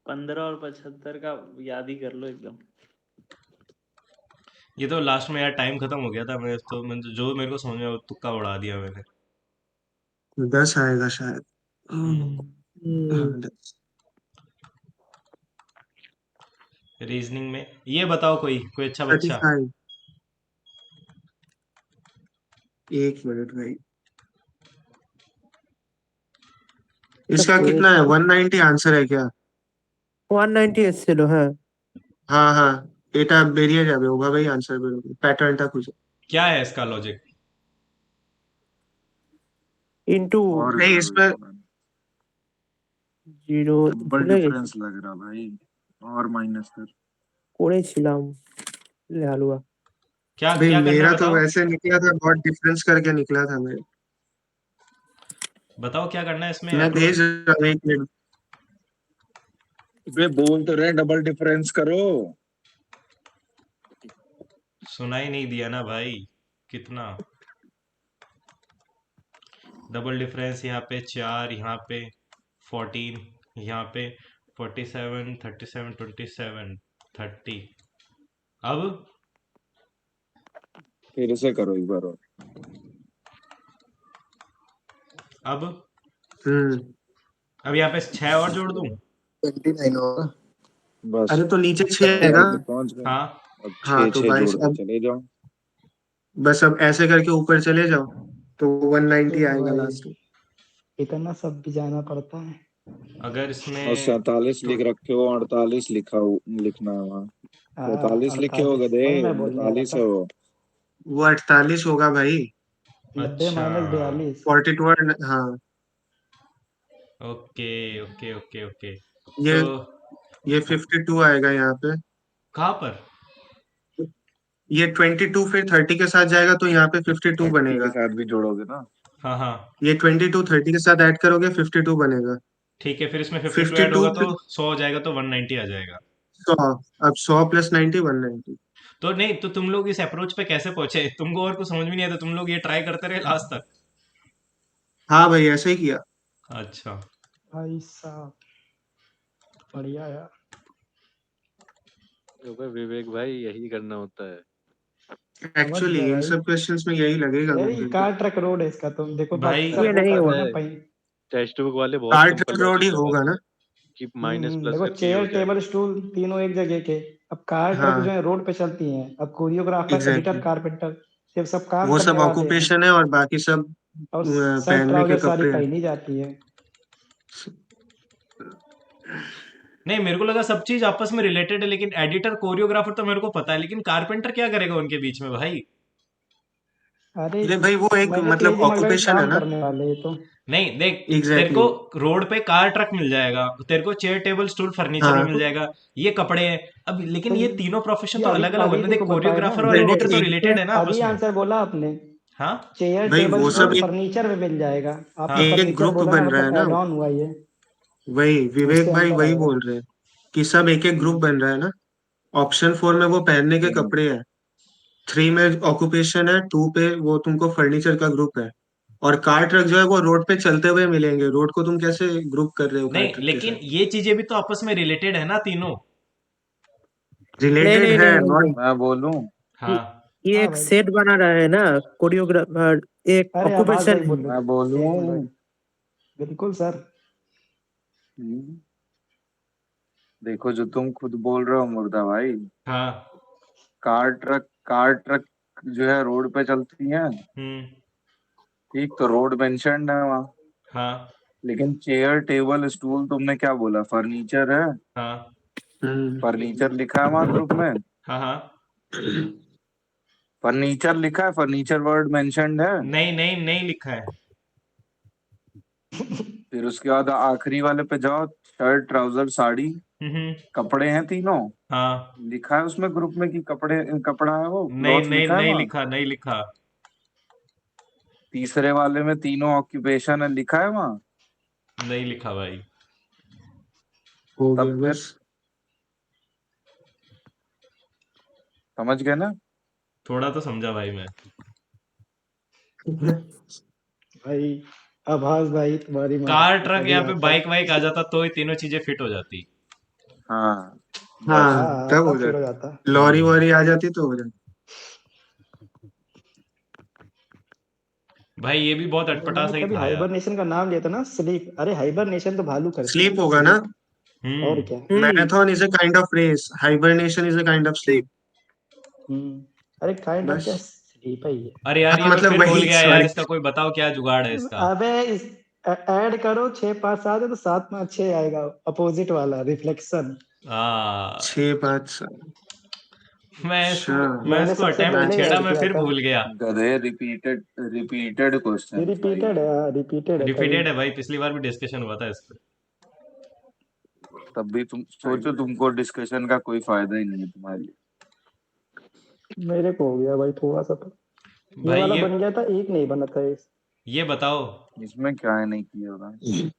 15 और 75 का याद ही कर लो एकदम। ये तो लास्ट में यार टाइम खत्म हो गया था, मैं जो मेरे को समझ में आया, वो तुक्का उड़ा दिया मैंने। 10 आएगा शायद। हम्म, हाँ, 10। रीजनिंग में ये बताओ, कोई कोई अच्छा बच्चा। 35। 1 मिनट भाई, इसका कितना है? 190 आंसर है क्या? 190 এসেছিল, হ্যাঁ। हाँ हाँ, এটা বেরিয়ে যাবে ওভাবেই আনসার বেরোবে, প্যাটার্নটা খুঁজে। क्या है इसका लॉजिक? ইন্টু और नहीं करो इसमें इसमें, 0 डबल ভুলে গেছি, डिफरेंस लग रहा भाई, और माइनस कर। করেছিলাম লে হালুয়া। क्या भाई क्या करना है मेरा तो बताओ। वैसे निकला था, बहुत डिफरेंस करके निकला था मेरे। बताओ क्या करना है इसमें मैं अप्रोच। भेज रहा हूँ 1 मिनट। वे बोल तो रहे डबल डिफरेंस करो। सुनाई नहीं दिया ना भाई, कितना डबल डिफरेंस? यहाँ पे 4, यहाँ पे 14, यहाँ पे 47, 37, 27, 30। अब फिर से करो एक बार और। अब हम्म। अब यहाँ पे 6 और जोड़ दूं? 29 होगा। बस अरे तो नीचे 6 है 29 ना? होगा। पहुंच गए। हाँ। अब हाँ छः तो छः जोड़ 22, के अब चले जाओ। बस अब ऐसे करके ऊपर चले जाओ तो 190 देखो आएगा भाई, लास्ट में। इतना सब भी जाना पड़ता है। अगर और इसमें 47 तो लिख रखे हो, 48 लिखना है वहाँ। 43 लिखे हो 48 गधे, वही मैं बोलने वाला 48 था। है वो। वो 48 होगा भाई। 90 अच्छा, माइनस 42। 42 हाँ। Okay okay okay okay. ये तो ये 52 आएगा यहाँ पे। कहाँ पर? ये 22 फिर 30 के साथ जाएगा तो यहाँ पे 52 30 के बनेगा। साथ भी जोड़ोगे ना। हाँ हाँ, ये 22 30 के साथ ऐड करोगे 52 बनेगा। ठीक है, फिर इसमें 52 ऐड 52 होगा तो फिर 100 हो जाएगा, तो 190 आ जाएगा। 100। अब 100 प्लस 90 190। तो नहीं, तो तुम लोग इस अप्रोच पे कैसे पहुंचे? तुमको और कुछ समझ में नहीं आया तो तुम लोग ये ट्राई करते रहे लास्ट तक? हाँ भाई ऐसे ही किया। अच्छा। भाई साहब बढ़िया यार। तो भाई विवेक भाई यही करना होता है। समझ एक्चुअली गया इन भाई। सब क्वेश्चंस में यही लगेगा यार ये तुमको। कार ट्रक रोड है इसका, तुम देखो तो भाई अक्सर ये वो नहीं करते पता हैं होगा। ना है, पही। टेक्स्ट बुक वाले बहुत कार सिंपल ट्रक रोड ही लॉजिक होगा लगाते ना? हैं कि माइनस प्लस देखो करके ये हो चेयर टेबल जाएगा। स्टूल तीनों एक जगह के। अब कार ट्रक जो हाँ है रोड पे चलती हैं, अब कोरियोग्राफर एडिटर एग्जैक्टली, कारपेंटर ये सब काम वो करने सब वाले हैं। ऑक्यूपेशन है और बाकी सब और शर्ट पहनने के ट्राउजर सारी कपड़े हैं। पहनी जाती है। नहीं, मेरे को लगा सब चीज आपस में रिलेटेड है, लेकिन एडिटर कोरियोग्राफर तो मेरे को पता है, लेकिन कारपेंटर क्या करेगा उनके बीच में भाई? अरे अरे भाई वो एक मैंने तो ये मतलब दिमाग लगा कि ऑक्यूपेशन है काम ना। करने वाले ये तो। नहीं देख, तेरे को एग्जैक्टली रोड पे कार ट्रक मिल जाएगा, तेरे को चेयर टेबल स्टूल फर्नीचर भी हाँ। मिल जाएगा, ये कपड़े हैं। अब लेकिन तो ये तीनों प्रोफेशन ये तो अभी अलग अलग अभी है ना, देख देखो बताया ना, कोरियोग्राफर और देखो एडिटर तो एक रिलेटेड है ना अभी आपस में। आंसर बोला आपने। हाँ चेयर भाई टेबल वो स्टूल सब एक फर्नीचर में मिल जाएगा। आपने हाँ। एक एक फर्नीचर ग्रुप बोला ना, बन रहा है मतलब ना। एड ऑन हुआ ये। वही उससे विवेक भाई अंतर वही आएगा। बोल रहे हैं कि सब एक एक ग्रुप बन रहा है ना। ऑप्शन 4 में वो पहनने के कपड़े हैं, 3 में ऑक्यूपेशन है, 2 पे वो तुमको फर्नीचर का ग्रुप है, और कार ट्रक जो है वो रोड पे चलते हुए मिलेंगे। रोड को तुम कैसे ग्रुप कर रहे हो कार नहीं, ट्रक के लेकिन साथ? ये चीजें भी तो आपस में रिलेटेड है ना तीनों। नहीं रिलेटेड नहीं है नहीं नॉट। नहीं, मैं बोलूं? ये हाँ ये हाँ एक भाई। सेट बना रहा है ना, कोरियोग्राफर एक अरे आवाज ऑक्यूपेशन भाई है। बोलो। मैं एक मिनट बोलूं? भाई। बिल्कुल सर। हम्म, देखो जो तुम खुद बोल रहे हो मुर्दा भाई, हाँ। कार ट्रक जो है रोड पे चलती हैं। हम्म। ठीक, तो रोड मेंशन्ड है वहाँ। हाँ लेकिन चेयर टेबल स्टूल तुमने क्या बोला, फर्नीचर है। हाँ हम्म। फर्नीचर लिखा है वहाँ ग्रुप में। हाँ हाँ फर्नीचर लिखा है, फर्नीचर वर्ड मेंशन्ड है। नहीं नहीं नहीं लिखा है। फिर उसके बाद आखिरी वाले पे जाओ, शर्ट ट्राउजर साड़ी, कपड़े हैं तीनों, हाँ लिखा है उसमें ग्रुप में कि कपड़े कपड़ा है, वो नहीं क्लॉथ नहीं लिखा है नहीं वहाँ। लिखा, नहीं लिखा, तीसरे वाले में तीनों ऑक्यूपेशन है, लिखा है वहाँ। नहीं लिखा भाई। हो तब गया फिर बस। समझ गए ना। थोड़ा तो समझा भाई मैं। भाई आभास भाई तुम्हारी माँ कार कसम ट्रक कभी यहाँ पे आता। बाइक वाइक आ जाता तो ये तीनों चीजें फिट हो जाती। हाँ बस। हाँ हाँ तब तब हो फिर हो जाता, जाता। लॉरी वॉरी आ जाती तो हो जाता। भाई ये भी बहुत मैंने अटपटा सा ही कभी था यार। हाइबरनेशन का नाम लिया था ना, स्लीप। अरे हाइबरनेशन तो भालू करते हैं, स्लीप होगा ना। स्लीप। और क्या। Marathon is a kind of race, hibernation is a kind of sleep. अरे काइंड ऑफ क्या, बस। स्लीप है ये। अरे यार हाँ ये मैं मतलब फिर भूल वही, गया यार, सॉरी। इसका कोई बताओ क्या जुगाड़ है इसका। अबे इस ऐड करो 6 5 7 है तो 7 5 6 आएगा, अपोजिट वाला रिफ्लेक्शन। आ, 6 5 7। मैं इसको अच्छा। मैं मैंने इसको सबसे अटेम्प्ट पहले छेड़ा, ऐड मैं किया फिर था। भूल गया। गधे, रिपीटेड रिपीटेड ये क्वेश्चन भाई। रिपीटेड है, रिपीटेड है तभी। रिपीटेड है भाई, पिछली बार भी डिस्कशन हुआ था इस पे। तब भी तुम सोचो, तुमको डिस्कशन का कोई फायदा ही नहीं है तुम्हारे लिए। मेरे को हो गया भाई थोड़ा सा तो। ये भाई वाला बन गया था, एक नहीं बना था इस। ये बताओ। इसमें क्या है नहीं किया होगा। इसका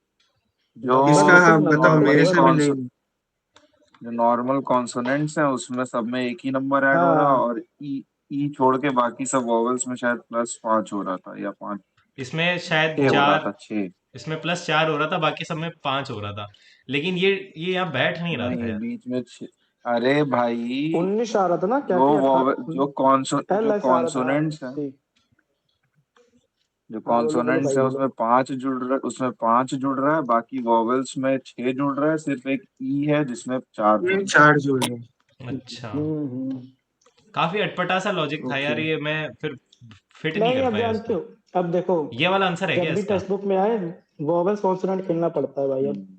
नंबर जो हाँ सिर्फ नंबर बताओ, पे मेरे नॉर्मल दिया से था। भी कॉन्स नहीं। जो नॉर्मल कॉन्सोनेंट्स हैं उसमें सब में एक ही नंबर ऐड हो रहा, हाँ और ई छोड़ के बाकी सब वॉवेल्स में शायद +5 हो रहा था, या 5 इसमें शायद 6 हो रहा 4, था, 6। इसमें +4 हो रहा था, बाकी सब में 5 हो रहा था। लेकिन ये यहाँ बैठ नहीं रहा था नहीं, यार। बीच में 6। अरे भाई, 19 आ रहा था ना, क्या जो क्या था। वॉवेल एल जो एस आ रहा था, कॉन्सोनेंट्स हैं, ठीक। जो हाँ बोलो बोलो कॉन्सोनेंट्स भाई है बोलो। उसमें 5 जुड़ रहा है, बाकी वॉवेल्स में 6 जुड़ रहा है, सिर्फ एक ई है जिसमें 4 जुड़ रहा 4 जोड़ रहे। अच्छा, हम्म। काफी अटपटा सा लॉजिक था यार, ओके। ये मैं फिर फिट नहीं नहीं कर अब पाया जानते उसको। हो, अब देखो ये वाला आंसर है क्या जब भी इसका? टेक्स्ट बुक में आए वोवेल्स कॉन्सोनेंट खेलना पड़ता है भाई है। अब।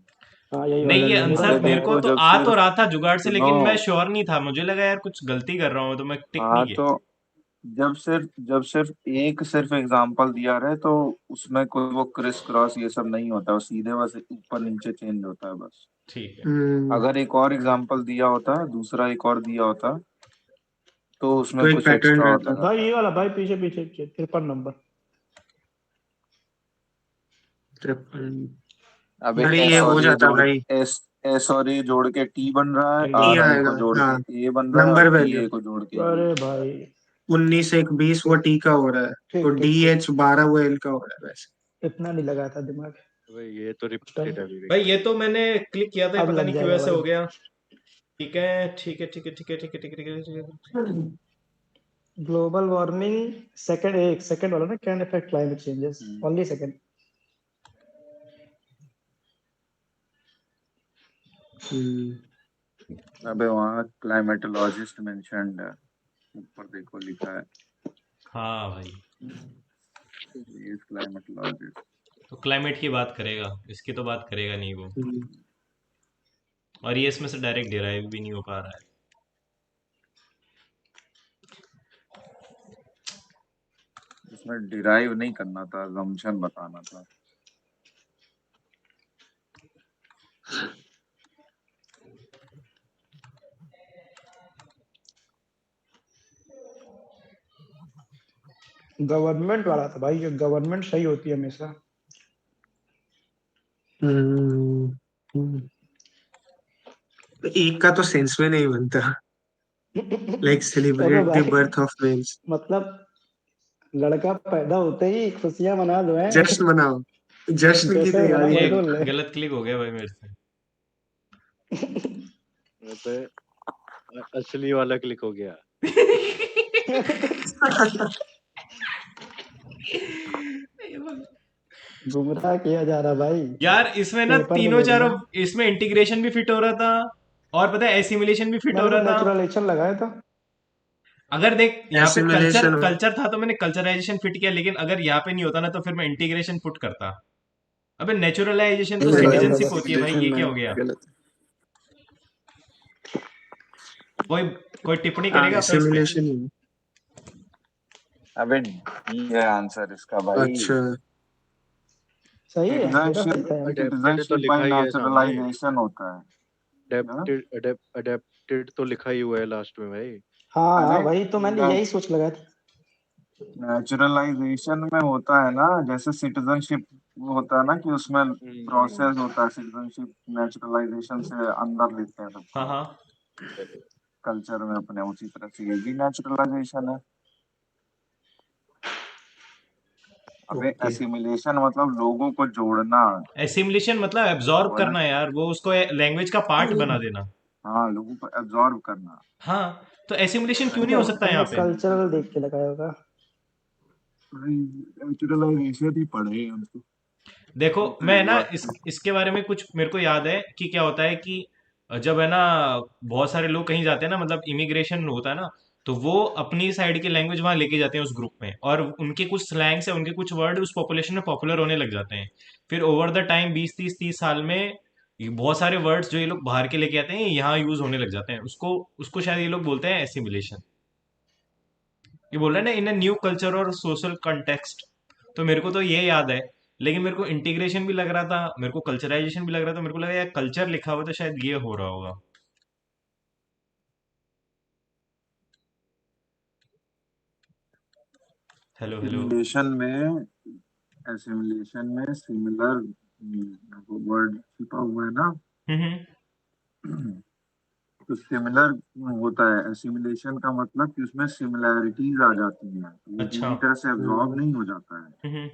हाँ यही नहीं वाला ये मेरे आंसर पास अबे तो मेरे है। को देखो, तो जब आ तो सिर्फ रहा था जुगाड़ से, सुनो, लेकिन मैं श्योर नहीं था, मुझे लगा यार कुछ गलती कर रहा हूँ तो मैं टिक नहीं हाँ किया। तो जब सिर्फ एग्जांपल दिया रहे तो उसमें कोई वो क्रिस क्रॉस ये सब नहीं होता, वो सीधे बस ऊपर नीचे चेंज होता है बस। ठीक है। अगर एक और एग्जांपल दिया होता, दूसरा एक और दिया होता, तो उसमें तो एक कुछ पैटर्न एक्स्ट्रा रहता। होता भाई रहता। ये वाला भाई, पीछे पीछे 53 नंबर। 53। अबे अरे ये एस हो और ये जाता जोड़ भाई। एस एस और ये जोड़ के टी बन रहा है, टी आर आई आएगा। को जोड़ हाँ, के ए बन रहा है, और नंबर टी वैल्यू। ए को जोड़ के ये। अरे भाई 19 1 20 वो टी का हो रहा है। तो ठीक ठीक ठीक। DH 12 वो एल का हो रहा है वैसे। इतना नहीं लगा था दिमाग भाई ये तो उस टाइम। रिपीटेड है विवेक। भाई ये तो मैंने क्लिक किया था, ये अब पता लग नहीं क्यों जाएगा ऐसे भाई। हो गया। ठीक है ठीक है ठीक है ठीक है ठीक है ठीक है ठीक है। ग्लोबल वार्मिंग, सेकंड, एक सेकंड वाला ना, can affect climate changes, hmm. Only second. अबे वहाँ क्लाइमेटोलॉजिस्ट मेंशन्ड है, ऊपर देखो लिखा है, हाँ भाई, इज क्लाइमेटोलॉजिस्ट। तो क्लाइमेट की बात करेगा, इसकी तो बात करेगा नहीं वो। और ये इसमें से डायरेक्ट डिराइव भी नहीं हो पा रहा है। इसमें डिराइव नहीं करना था, assumption बताना था। गवर्नमेंट वाला था भाई, ये गवर्नमेंट सही होती है हमेशा। एक का तो सेंस में नहीं बनता। लाइक अबे सेलिब्रेट द भाई बर्थ ऑफ मेल्स। मतलब लड़का पैदा होते ही खुशियां मना दो हैं। जश्न मनाओ, जश्न की जैसे मना तैयारी ये वही करो। बोल रहे गलत क्लिक हो गया भाई मेरे से। अबे असली वाला क्लिक हो गया। गुमराह किया जा रहा भाई। यार इसमें ना पेपर में तीनों देखना। चारों, इसमें इंटीग्रेशन भी फिट हो रहा था, और पता है एसिमुलेशन भी फिट हो मैंने तो रहा था। नेचुरलेशन लगाया था। अगर देख यहाँ पे कल्चर एसिमिलेशन। कल्चर था तो मैंने कल्चराइजेशन फिट किया, लेकिन अगर यहाँ पे नहीं होता ना तो फिर मैं इंटीग्रेशन पुट करता। अबे नेचुरलाइजेशन तो नहीं लगाया था सिटीजनशिप बस। होती है भाई, ये क्या हो गया? गलत। कोई कोई टिप्पणी हाँ, करेगा अपना इस पे? एसिमिलेशन ही। अबे डी है आंसर इसका भाई। अच्छा सही है, मेरा सिटीजनशिप सही था यार। अडेप्टेड तो सिटीजनशिप लिखा बाय ही है सामने। नेचुरलाइजेशन होता है ना? अडेप्टेड तो लिखा ही हुआ है लास्ट में भाई। हाँ अरे वही तो मैंने यही सोच लगाया था। नेचुरलाइजेशन में होता है ना, जैसे सिटीजनशिप होता है ना कि उसमें प्रोसेस होता है, सिटीजनशिप नेचुरलाइजेशन से अंदर लेते हैं हाँ सबको हाँ कल्चर में अपने, उसी तरह से ये भी नेचुरलाइजेशन है। अबे ओके। एसिमिलेशन मतलब लोगों को जोड़ना। एसिमुलेशन मतलब एब्जॉर्ब वो है ना, करना यार, वो उसको लैंग्वेज का पार्ट बना देना। हाँ लोगों को एब्जॉर्ब करना। हाँ, तो एसिमुलेशन क्यों नहीं हो मतलब सकता तुमने यहाँ पे? कल्चरल देख के लगाया होगा। नेचुरलाइजेशन ही पढ़े हम तो। देखो वो तो मैं एक ना बात थी। इसके बारे में कुछ मेरे को याद है कि क्या होता है कि जब है ना बहुत सारे लोग कहीं जाते हैं ना, मतलब इमिग्रेशन होता है ना, तो वो अपनी साइड की लैंग्वेज वहां लेके जाते हैं उस ग्रुप में, और उनके कुछ स्लैंग्स है, उनके कुछ वर्ड उस पॉपुलेशन में पॉपुलर होने लग जाते हैं। फिर ओवर द टाइम 20 30 30 साल में ये बहुत सारे वर्ड्स जो ये लोग बाहर के लेके आते हैं यहाँ यूज होने लग जाते हैं, उसको उसको शायद ये लोग बोलते हैं एसिमिलेशन। ये बोल रहे हैं ना, इन अ न्यू कल्चर और सोशल कंटेक्स्ट। तो मेरे को तो ये याद है, लेकिन मेरे को इंटीग्रेशन भी लग रहा था, मेरे को कल्चराइजेशन भी लग रहा था, मेरे को लगा यार कल्चर लिखा हुआ तो शायद ये हो रहा होगा। Hello hello. एसिमिलेशन में एसिमिलेशन में सिमिलर वर्ड छिपा हुआ है ना। हम्म। तो सिमिलर होता है एसिमिलेशन का मतलब कि उसमें सिमिलैरिटीज आ जाती हैं, तो वो अच्छा। पूरी तरह से एब्जॉर्ब नहीं हो जाता है। हम्म।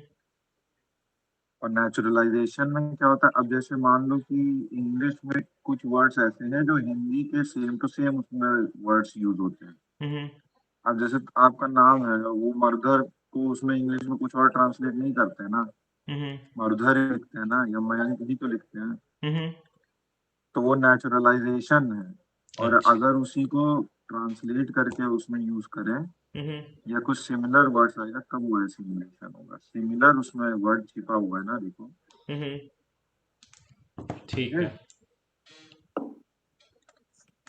और नेचुरलाइजेशन में क्या होता है, अब जैसे मान लो कि इंग्लिश में कुछ वर्ड्स ऐसे हैं जो हिंदी के सेम टू सेम उसमें वर्ड्स यूज होते हैं। हम्म। अब जैसे आपका नाम है, वो मरधर को उसमें इंग्लिश में कुछ और ट्रांसलेट नहीं करते हैं ना, हम्म। मरधर ही लिखते हैं ना, या मयंक ही तो लिखते हैं। हम्म। तो वो नेचुरलाइजेशन है। और अच्छा। अगर उसी को ट्रांसलेट करके उसमें यूज करें हम्म। या कुछ सिमिलर वर्ड्स आएगा, तब वो एसिमिलेशन होगा। सिमिलर उसमें वर्ड छिपा हुआ है ना, देखो। हम्म। ठीक ठीक है, है।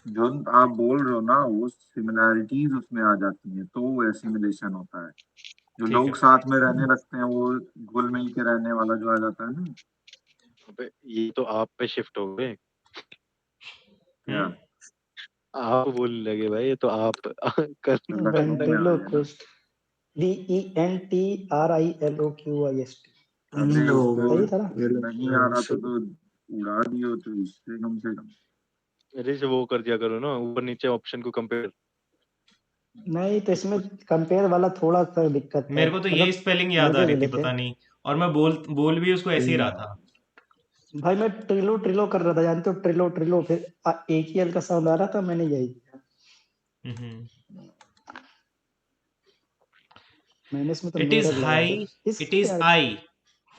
जो आप बोल रहे हो ना, वो सिमिलैरिटीज उसमें आ जाती हैं, तो वो एसिमिलेशन होता है। जो ठीक लोग है। साथ में रहने लगते हैं, वो घुल मिल के रहने वाला जो आ जाता है ना। अबे ये तो आप पे शिफ्ट हो गए। क्या? हम्म। आप बोलने लगे भाई, ये तो आप कर लखनऊ में आ गए ना। Ventriloquist, VENTRILOQIST। अबे लो इसको सही था ना? ये लो नहीं आ रहा था तो उड़ा दियो, तो इससे कम से कम। अरे से वो कर दिया करो ना, ऊपर नीचे ऑप्शन को कंपेयर। नहीं तो इसमें कंपेयर वाला थोड़ा सा दिक्कत था, मेरे को तो यही मतलब स्पेलिंग याद आ मिलते रही थी, जुले थे। पता नहीं। और मैं बोल भी उसको ऐसे ही रहा था। भाई मैं ट्रिलो ट्रिलो कर रहा था, जानते हो, ट्रिलो ट्रिलो, फिर एक ही एल का साउंड आ रहा था, मैंने यही किया। हम्म। मैंने इसमें तो इट इज मिरर लगाया हाई, था इस। It is I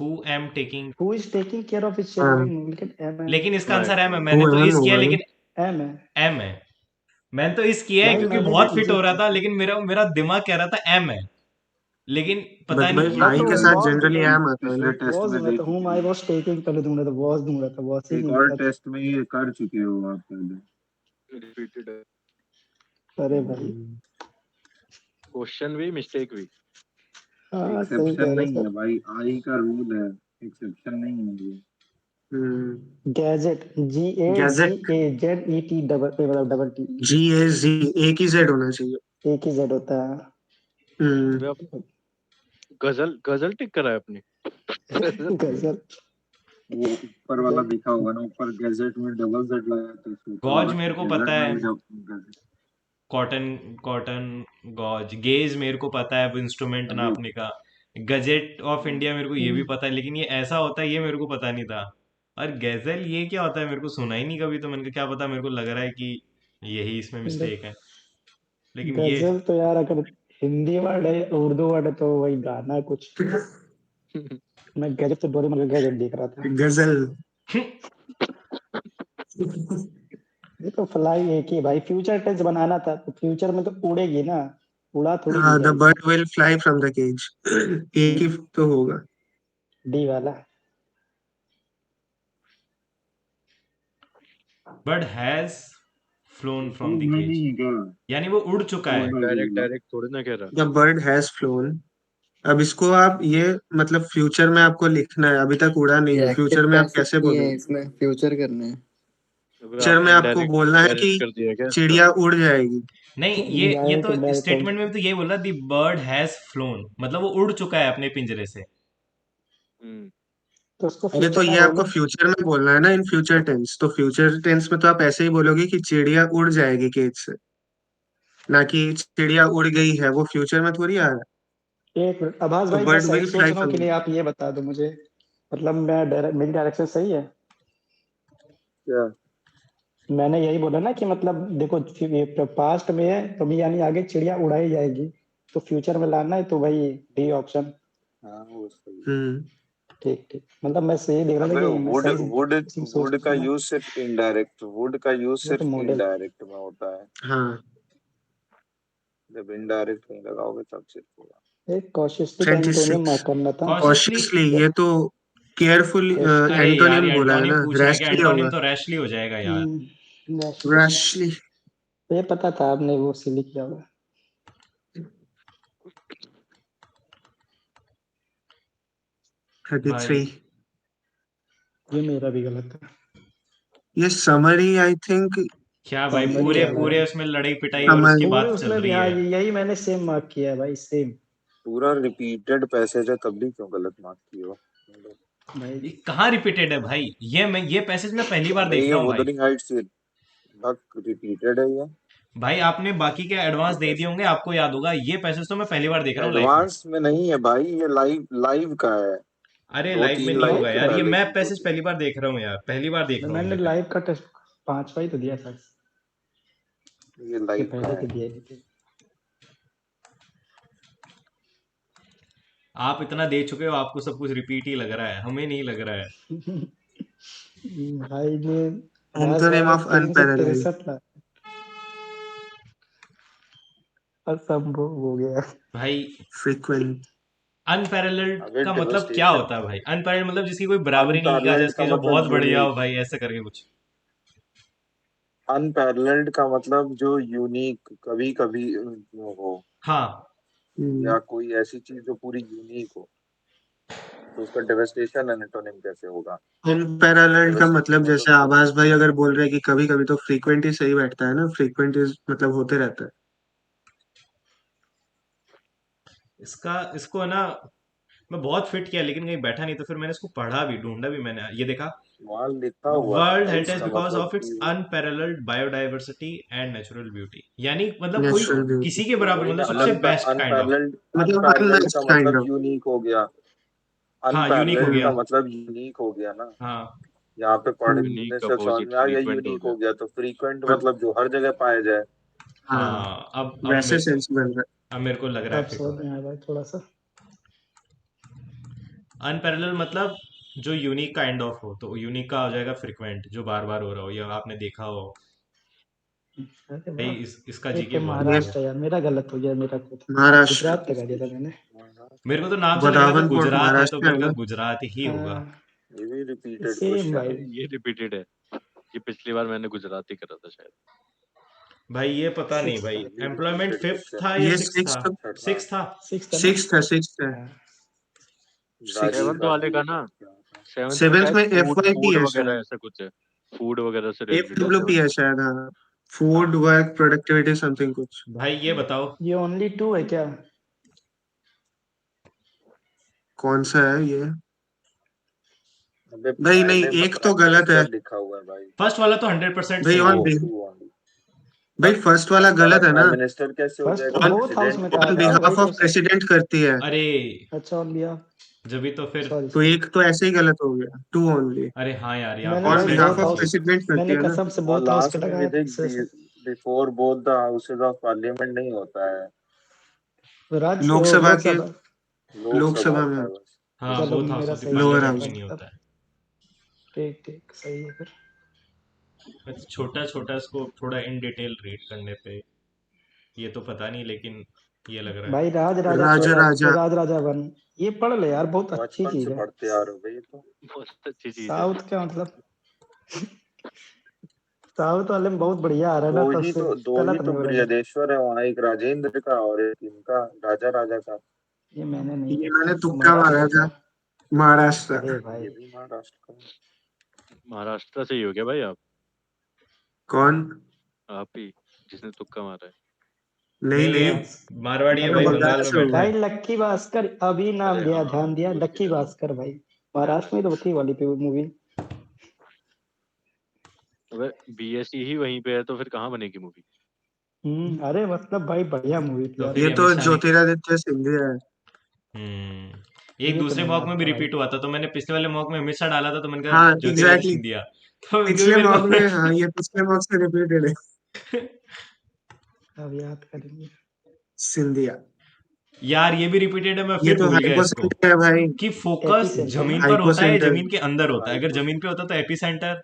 who am taking. Who is taking care of his aim. Children, लेकिन एम है। लेकिन इसका मैं आंसर एम है, वो मैंने तो एम इस किया होगा ना। लेकिन एम है। एम है। मैंने तो इस किया है भाई क्योंकि मैंने बहुत फिट ये हो रहा था, लेकिन मेरा मेरा दिमाग कह रहा था एम है, लेकिन पता बट भाई नहीं हाँ आई तो के पिछले साथ वॉज जनरली दूंगा, एम आता है पिछले ना। टेस्ट वॉज में दूंगा दे तो चुके हूम आई हो। वॉज टेकिंग पहले दूंगा, तो वॉज दूंगा, तो वॉज ही एक नहीं और दिया था। टेस्ट में ये कर चुके हो आप पहले। रिपीटेड है अरे भाई, क्वेश्चन भी, मिस्टेक भी। हाँ सही एक्सेप्शन कह रहे नहीं सर। है भाई, आई का रूल है, एक्सेप्शन नहीं है ये। गैजेट, गैजेट, GAZET मतलब डबल टी, GAZ, एक ही जेड होना चाहिए। एक ही जेड होता है। अबे आप गजल गजल टिक करा है अपनी। गजल। गजल। वो ऊपर वाला दिखा होगा ना, ऊपर गैजेट में डबल जेड लगाया, तो उसके ऊपर गॉज होगा मेरे को पता गैजेट में है, भी gadget. Cotton, cotton gauze, gauge मेरे को पता है, वो इंस्ट्रूमेंट गैजेट। नापने का। गजेट ऑफ इंडिया मेरे को ये भी पता है, लेकिन ये ऐसा होता है ये मेरे को पता नहीं था। और गजल ये क्या होता है, मेरे को सुना ही नहीं कभी, तो मैंने कहा क्या पता, मेरे को लग रहा है कि यही इसमें मिस्टेक है, लेकिन ये गजल तो यार अगर हिंदी वर्ड है, उर्दू वर्ड है, तो वही गाना है कुछ। मैं गजब तो डोरेमोन का गैजेट देख रहा था। गजल। ये तो फ्लाई एक ही भाई, फ्यूचर टेंस बनाना था तो फ्यूचर में तो उड़ेगी ना, उड़ा थोड़ी दी द जाएगी। Bird will fly from the cage. एक ही तो होगा। डी वाला। Bird has flown from the उड़ा केज, नहीं है क्या? यानी वो उड़ चुका है। उड़ना डायरेक्ट बोला। डायरेक्ट थोड़ी ना कह रहा। The bird has phloem. अब इसको आप ये मतलब फ्यूचर में आपको लिखना है, अभी तक उड़ा नहीं ये है, एक्टिव फ्यूचर में आप पैसिव कैसे नहीं है, बोलोगे? इसमें फ्यूचर करना है। अगर फ्यूचर में आपने आपको इनडायरेक्ट बोलना है डायरेक्ट कि कर दिया क्या इसका? चिड़िया उड़ जाएगी। नहीं, ये डायरेक्ट तो इनडायरेक्ट स्टेटमेंट में भी तो ये बोला, द बर्ड हैज फ्लोन, मतलब वो उड़ चुका है अपने पिंजरे से। हम्म। तो उसको अरे तो फ्यूचर में ये आपको बोलो। फ्यूचर में बोलना है ना, इन फ्यूचर टेंस। तो फ्यूचर टेंस में तो आप ऐसे ही बोलोगे कि चिड़िया उड़ जाएगी केज से, ना कि चिड़िया उड़ गई है, वो फ्यूचर में थोड़ी आ रहा है। एक मिनट आभास तो भाई, मैं बर्ड सही विल सोच फ्लाई रहा हूँ कि फ्रॉम। नहीं, आप ये बता दो मुझे। मतलब मेरी डायरेक्शन सही है? क्या? मैंने यही बोला ना कि मतलब देखो, ये पास्ट में है तो भी यानी आगे चिड़िया उड़ाई जाएगी, तो फ्यूचर में लाना है तो भाई डी ऑप्शन। हाँ वो सही है। हम्म। ठीक ठीक, मतलब मैं सही देख रहा था अबे कि मैं वुड सही वुड चीज सोच वुड का रहा हूँ ना। यूज सिर्फ इनडायरेक्ट, वुड का यूज वो तो सिर्फ मॉडल। इनडायरेक्ट में होता है। हाँ, जब इनडायरेक्ट नहीं लगाओगे तब सिर्फ होगा। एक कॉशियसली का एंटोनियम 26। मार्क करना था। कॉशियसली। कॉशियसली, ये तो केयरफुली कैश। अरे यार, ये एंटोनिम बोला है एंटोनिम ना, पूछ रहा है क्या? रैशली एंटोनिम होगा। तो रैशली हो जाएगा यार। रैशली। ये पता था, आपने वो सिली किया होगा। 33। भाई ये मेरा भी गलत है। ये समरी आई थिंक। क्या भाई, समरी पूरे आ गया। पूरे उसमें लड़ाई पिटाई और उसकी समरी। पूरे बात चल उसमें भी, रही हाँ, है। यही मैंने सेम मार्क किया है भाई, सेम। पूरा रिपीटेड पैसेज है तब भी क्यों गलत मार्क किए हो? भाई ये कहाँ रिपीटेड है भाई? ये पैसेज मैं पहली बार अबे देख ये रहा हूँ भाई। वुदरिंग हाइट्स ये बक रिपीटेड है ये। भाई आपने बाकी के ये एडवांस दे दिए कैसे? होंगे, आपको याद होगा। ये पैसेज तो मैं पहली बार देख रहा हूँ लाइफ में। एडवांस में नहीं है भाई, ये लाइव लाइव का है। अरे दो लाइफ में तीन नहीं लाइव होगा के यार, ये पहले मैं की जो पैसेज थी। पहली बार देख रहा हूँ यार, पहली बार देख रहा हूँ मैंने मैं। लाइव का टेस्ट 5वां ही तो दिया था, ये इसके लाइव का पहले है। तो दिया ही नहीं थे। आप इतना दे चुके हो, आपको सब कुछ रिपीट ही लग रहा है, हमें नहीं लग रहा है। भाई ने राज भाई एंटोनिम ने ऑफ 363 अनपैरेलल्ड। ला, असंभव हो गया। भाई फ्रीक्वेंट। अनपैरेलल्ड अबे का मतलब क्या डेवस्टेशन। होता है भाई? अनपैरेलल्ड मतलब जिसकी कोई बराबरी नहीं की, का अनपैरेलल्ड जिसकी का जो मतलब बहुत बढ़िया हो यूनिक। भाई, ऐसे करके कुछ। अनपैरेलल्ड का मतलब जो यूनिक कभी कभी हो, हाँ। या कोई ऐसी चीज जो पूरी यूनिक हो, तो उसका डेवस्टेशन एंटोनिम कैसे होगा? अनपैरेलल्ड का डेवस्टेशन मतलब में तो जैसे सिर्फ आवाज भाई अगर बोल रहे हैं कि कभी कभी, तो फ्रीक्वेंट ही सही बैठता है ना। फ्रीक्वेंट इज मतलब होते रहता है। इसको है ना, मैं बहुत फिट किया लेकिन कहीं बैठा नहीं, तो फिर मैंने इसको पढ़ा भी, ढूंढा भी मैंने, ये देखा। वहां लिखा हुआ था वर्ल्ड भाई, हेरिटेज इसका बिकॉज मतलब ऑफ इट्स कि वो unparalleled biodiversity and natural beauty, यानी मतलब कोई नेचुरल ब्यूटी। किसी के बराबर, वही ना। मतलब सबसे बेस्ट काइंड ऑफ। अनपैरेलल्ड मतलब अनपैरेलल्ड का अनमैच्ड काइंड मतलब ऑफ। यूनिक हो गया। हाँ, यूनिक हो अनपैरेलल्ड गया। का मतलब यूनिक हो गया ना। हाँ। यहाँ पे यूनिक पढ़ने का से समझ अपोजिट में आ गया, फ्रीक्वेंट हो यूनिक हो गया। गया। तो फ्रीक्वेंट मतलब जो हर जगह पाया जाए। हाँ, हाँ, वैसे सेंस बन रहा अब मेरे को लग रहा है अब फिट हो समझ रहा में आया भाई थोड़ा सा। है। अनपैरेलल मतलब जो यूनिक काइंड ऑफ हो, तो यूनिक का हो जाएगा फ्रिक्वेंट, जो बार बार हो रहा हो या आपने देखा हो। अरे भाई वाह, इसका एक जीके तो बहुत है। ये बढ़िया है। महाराष्ट्र है यार, मेरा गलत हो गया, मेरा खुद महाराष्ट्र। गुजरात लगा दिया था मैंने। मेरे को तो नाम से लग रहा था गोदावनपुर गुजरात है, तो महाराष्ट्र है मैंने कहा ना। गुजरात ही होगा। ये भी रिपीटेड सेम क्वेश्चन भाई। है। ये रिपीटेड है। ये पिछली बार मैंने गुजराती करा था शायद। भाई ये पता नहीं 6 भाई, था। ये भी एम्प्लॉयमेंट रिपीटेड फिफ्थ क्वेश्चन था है। या ये सिक्स था? छठा। सिक्स था। 6 था ना। सिक्स था, सिक्स है। हाँ। सिक्स। सेवन्थ वाले का राजवीर ना, ने किया था। सेवन्थ में सेवेंथ शायद में F food Y P food है वगैरह शायद। ऐसा कुछ है। फूड वगैरह से एफ रिलेटेड है डब्ल्यू पी सेवन्थ है में। शायद, हाँ। फूड वर्क प्रोडक्टिविटी समथिंग कुछ। भाई ये बताओ। ये ओनली 2 है क्या? कौन सा है ये? अबे भाई नहीं, मैंने एक तो प्राइम गलत है। मिनिस्टर लिखा हुआ है भाई। फर्स्ट वाला तो 100% भाई सही ऑन है। Two only. भाई फर्स्ट वाला फर्स्ट वाला गलत है ना। प्राइम मिनिस्टर कैसे हो फर्स्ट तो जाएगा? ऑन बोथ हाउस प्रेसिडेंट में को था ऑन ना, लिखा वही बिहाफ हुआ तो ऑफ सब। प्रेसिडेंट करती है। अरे अच्छा, ऑन बिहाफ। जब भी तो फिर। सॉरी तो सॉरी। एक तो ऐसे ही गलत हो गया, टू ओनली। अरे हाँ यार, यहाँ मैंने ऑन भाई प्रेसिडेंट बिहाफ बोथ लिख ऑफ हाउस, दिया। प्रेसिडेंट करती मैंने है ना। कसम से और बोथ हाउस पे लास्ट में भी लगाया था देख, इससे before both the houses of parliament नहीं होता है। लोकसभा के। लोकसभा। लोकसभा लोकसभा होता में। है बस। हाँ, चलो बोथ हाउस मेरा ऑफ द सही लोअर गलत पार्लियामेंट था भी हाउस। नहीं मतलब। होता है। ठीक ठीक, सही है फिर। बस छोटा छोटा इसको थोड़ा इन डिटेल रीड करने पे ये तो पता नहीं, लेकिन ये लग रहा है। भाई राज राजा राजा 12 राजा। राज राजा 1, ये पढ़ ले यार, बहुत अच्छी बचपन चीज से है। पढ़ते आ रहे हो भाई, तो बहुत अच्छी चीज है। साउथ का मतलब। साउथ वाले में बहुत बढ़िया आ रहा है ना, तब से दो ही गलत तो नहीं हो रहा है। बृहदेश्वर है वहाँ, एक राजेंद्र का और एक इनका राजा राजा का। ये मैंने नहीं ये देखा। मैंने तुक्का मारा महाराष्ट्र था, का। महाराष्ट्र। अरे भाई, ये भी महाराष्ट्र का है। महाराष्ट्र से ही हो गया भाई आप कौन? आप ही जिसने तुक्का मारा है। नहीं नहीं, ये नहीं, मारवाड़ी है मैं मैं भाई, बंगाल बंगाल बंगाल में से हूँ बैठा मैं। है। भाई लक्की भास्कर, अभी नाम अरे लिया, हाँ, ध्यान दिया, भूल लक्की गया। भास्कर भाई। महाराष्ट्र में तो थी वाली पे मूवी। अबे बीएससी ही वहीं पे है तो फिर कहाँ बनेगी मूवी? अरे मतलब भाई बढ़िया मूवी थी तो यार। फिर ये ये तो अमित शाह ने ज्योतिरादित्य सिंधिया है। एक ये तो दूसरे नहीं मॉक में भी मानता भाई। रिपीट हुआ था, तो मैंने पिछले वाले मॉक में अमित शाह डाला था, तो मैंने कहा हाँ ज्योतिरादित्य एग्जैक्टली, सिंधिया। तो क्योंकि पिछले मेरे मॉक में, को हाँ ये पिछले मॉक से रिपीटेड है, अब याद करेंगे। सिंधिया। यार ये भी रिपीटेड है, मैं ये फिर तो भूल गया हाइपो इसको। सेंटर है भाई, कि एपी फोकस सेंटर ना। जमीन पर हाइपो होता है, सेंटर, जमीन के अंदर होता है। अगर हाइपो जमीन पे होता तो AP centre.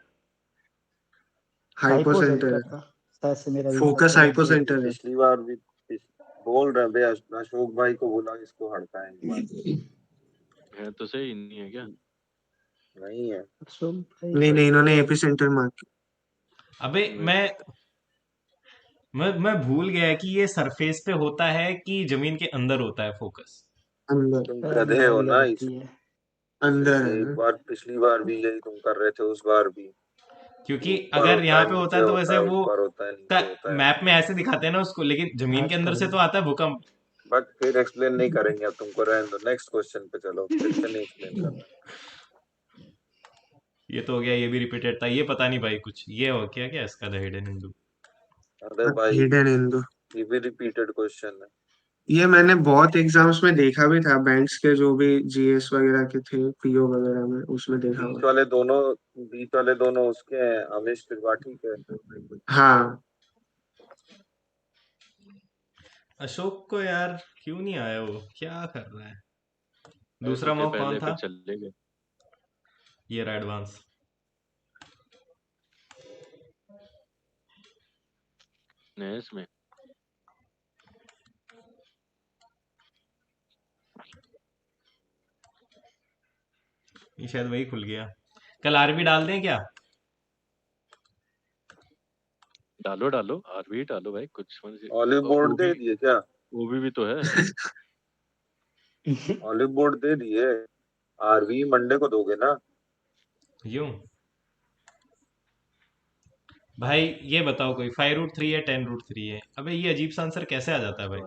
Hypo hypo centre centre है, था शायद से, मेरा दिमाग फोकस गलत हाइपो नहीं है। सेंटर है। पिछली बार भी बोल रहे थे अशोक भाई को, बोला इसको हड़काएं इस बार। है तो सही नहीं है क्या? नहीं है। अशोक भाई नहीं नहीं, तो इन्होंने एपी सेंटर मार्क। अबे वही मैं तो। मैं भूल गया कि ये सरफेस पे होता है कि जमीन के अंदर होता है फोकस। अंदर, तुम पहली गधे हो बार ना, गलती इस है। अंदर है एक ना। बार पिछली बार भी यही तुम कर रहे थे, उस बार भी कि क्योंकि ऊपर अगर होता यहाँ है पे होता नीचे है तो होता वैसे है, वो ऊपर होता है का नीचे होता है। मैप में ऐसे दिखाते हैं ना उसको, लेकिन जमीन के आज अंदर कर से तो लो। आता है भूकंप। बट फिर एक्सप्लेन नहीं करेंगे, अब तुमको रहने दो, नेक्स्ट क्वेश्चन पे चलो, फिर से नहीं एक्सप्लेन करना। ये तो हो गया, ये भी रिपीटेड था, ये पता नहीं भाई कुछ ये हो क्या, क्या इसका द हिडन हिंदू। अरे भाई, हिडन हिंदू, ये भी रिपीटेड क्वेश्चन है। ये मैंने बहुत एग्जाम्स में देखा भी था, बैंक्स के जो भी जीएस वगैरह के थे, पीओ वगैरह में, उसमें देखा हुआ है। बीच वाले दोनों उसके हैं, अमीश त्रिपाठी के। हाँ, अशोक को यार क्यों नहीं आया, वो क्या कर रहा है। दूसरा रुके मॉक कौन पहले था? फिर चले गए। ये रहा एडवांस। नहीं इसमें ये शायद वही खुल गया। कल आरबी डाल दें क्या? डालो डालो, आरबी डालो भाई, कुछ ऑलिव बोर्ड दे दिए क्या? ओबी भी तो है। ऑलिव बोर्ड दे दिए, आरवी मंडे को दोगे ना? यूं भाई, ये बताओ कोई 5√3 है 10√3 है? अबे ये अजीब सा आंसर कैसे आ जाता है भाई?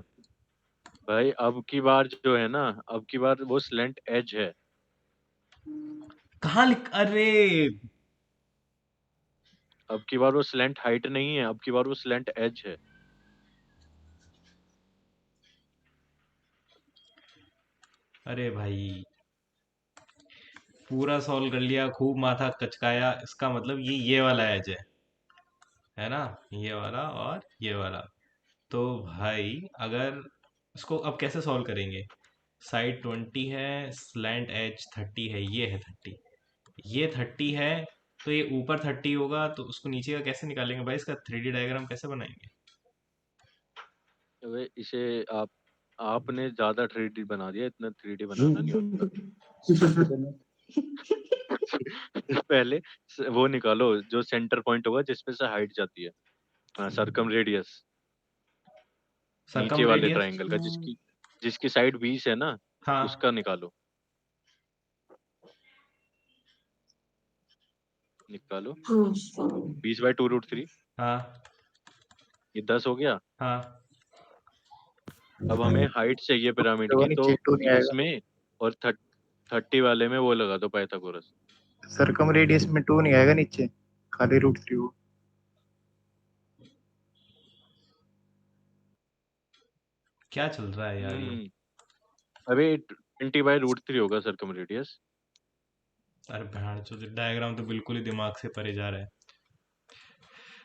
भाई अब की बार जो है ना, अब की बार वो स्लेंट एज है। कहाँ लिख, अरे अब की बार वो स्लेंट हाइट नहीं है, अब की बार वो स्लेंट एज है। अरे भाई, पूरा सॉल्व कर लिया, खूब माथा कचकाया, इसका मतलब ये वाला एज है ना? ये वाला और ये वाला। तो भाई अगर इसको अब कैसे सॉल्व करेंगे? साइड 20 है, स्लैंट एज 30 है, ये है 30, ये 30 है, तो ये ऊपर 30 होगा, तो उसको नीचे का कैसे निकालेंगे भाई? इसका 3D डायग्राम कैसे बनाएंगे? अबे इसे आप आपने ज्यादा 3D बना दिया, इतना 3D बनाना नहीं होता। पहले वो निकालो जो सेंटर पॉइंट होगा जिसमें से हाइट जाती है। हाँ, सरकम रेडियस नीचे सरकम वाले रेडियस, ट्रायंगल का, जिसकी जिसकी साइड 20 है ना, हाँ उसका निकालो। निकालो 20/2√3, हाँ ये 10 हो गया। हाँ। अब हमें हाइट चाहिए पिरामिड देखो की, तो नीचे 2 नहीं आएगा। इसमें और 30 वाले में वो लगा दो पाइथागोरस। सरकम रेडियस में 2 नहीं आएगा नीचे, खाली √3 हो। क्या चल रहा है यार ये? अबे 20/√3 होगा सरकम रेडियस। अरे भाड़ चो, डायग्राम तो बिल्कुल ही दिमाग से परे जा रहा है।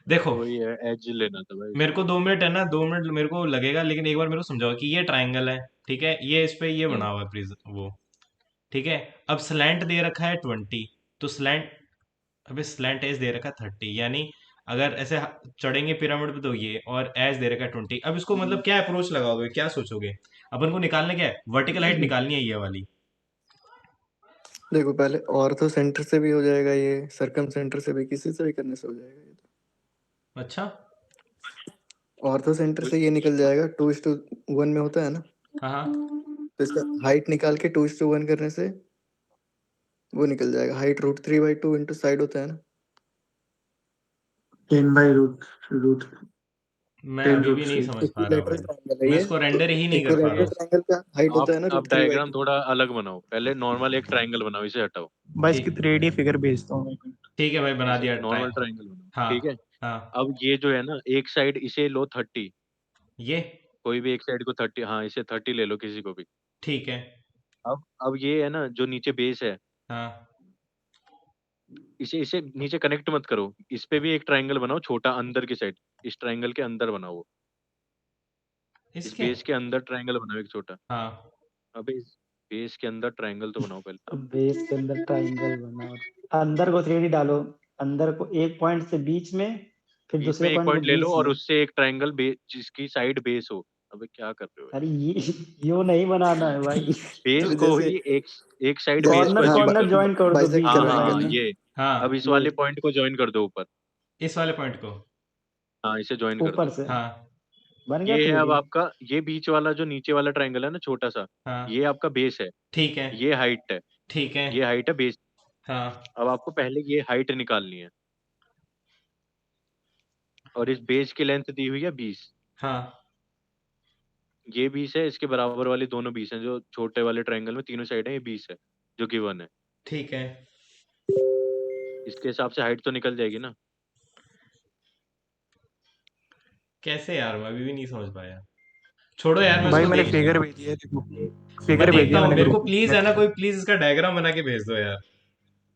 देखो, वही है, एज लेना था भाई मेरे इसमें। को 2 मिनट है ना, 2 मिनट मेरे को लगेगा, लेकिन एक बार मेरे को समझाओ कि ये ट्राइंगल है, ठीक है, ये इस पे ये बना हम्म हुआ है प्रिज्म वो, ठीक है। अब स्लैंट दे रखा है 20, तो स्लैंट, अबे स्लैंट एज दे रखा है 30, यानी अगर ऐसे चढ़ेंगे पिरामिड पे तो ये, और एज दे रखा है 20। अब इसको मतलब क्या अप्रोच लगाओगे, क्या सोचोगे? अपन को निकालने क्या है, वर्टिकल हाइट निकालनी है ये वाली। देखो पहले ऑर्थो सेंटर से भी हो जाएगा, ये सरकम सेंटर से भी, किसी से भी करने से हो जाएगा ये तो। अच्छा। ऑर्थो सेंटर से ये निकल जाएगा 2:1 में होता है ना, हाँ हाँ तो इसका हाइट निकाल के 2:1 करने से वो निकल जाएगा। हाइट √3/2 इंटू साइड होता है ना। 10/√रूट मैं 10 अभी भी रूट नहीं थ्री समझ पा रहा इक्विलैटरल भाई, ट्रायंगल है मैं ये, इसको तो रेंडर ही नहीं कर पा रहा इक्विलैटरल हूँ। ट्रायंगल का हाइट होता है ना आप डायग्राम √3/2। थोड़ा अलग बनाओ, पहले नॉर्मल एक ट्रायंगल बनाओ, इसे हटाओ। भाई ठीक इसकी 3D फिगर भेजता हूँ मैं। ठीक है भाई, बना इसे दिया ट्राई। नॉर्मल ट्रायंगल बनाओ, हाँ ठीक है। हाँ। अब ये जो है ना, एक साइड इसे लो 30, ये कोई भी एक साइड को 30, हाँ इसे 30 ले लो किसी को भी। ठीक है। अब ये है ना जो नीचे बेस है, हाँ इसे इसे नीचे कनेक्ट मत करो, इस पे भी एक ट्रायंगल बनाओ छोटा अंदर की साइड, इस ट्रायंगल के अंदर बनाओ वो, इस इसके। बेस के अंदर ट्रायंगल बनाओ एक छोटा। हाँ अबे इस बेस के अंदर ट्रायंगल तो बनाओ पहले। तो बेस के अंदर ट्रायंगल बनाओ, अंदर को 3D डालो, अंदर को एक पॉइंट से बीच में, फिर बीच में दूसरे एक पॉइंट को पॉइंट ले लो बीच और में। उससे एक ट्रायंगल जिसकी साइड बेस हो। अबे क्या कर रहे हो यार, अरे ये यो नहीं बनाना है भाई। बेस तो को जैसे ही एक साइड बेस को कॉर्नर अचीव कॉर्नर करो। ज्वाइन कर दो बीच बाइसेक्ट के हाँ करवाएंगे हाँ ट्रायंगल में। ये, हाँ। अब इस ये वाले पॉइंट को ज्वाइन कर दो ऊपर। इस वाले पॉइंट को। हाँ इसे ज्वाइन कर ऊपर दो। से हाँ बन गया ये है अब 3D। आपका, ये बीच वाला जो नीचे वाला ट्रायंगल है ना छोटा सा, हाँ। ये आपका बेस है, ठीक है ये हाइट है, ठीक है। ये हाइट है बेस। हाँ अब आपको पहले ये हाइट निकालनी है, और इस बेस की लेंथ दी हुई है 20, हाँ ये 20 है, इसके बराबर वाली दोनों 20 हैं, जो छोटे वाले ट्रायंगल में तीनों साइड है, ये 20 है जो गिवन है। ठीक है। इसके हिसाब से हाइट तो निकल जाएगी ना। कैसे यार, मैं अभी भी नहीं समझ पाया। छोड़ो यार, मैं भाई इसको मैंने देख, फिगर भेजी है, देखो मैं फिगर भेजी देखता है हूँ। मैंने मेरे को ग्रुप प्लीज में। है ना, कोई प्लीज इसका डायग्राम बना के भेज दो यार।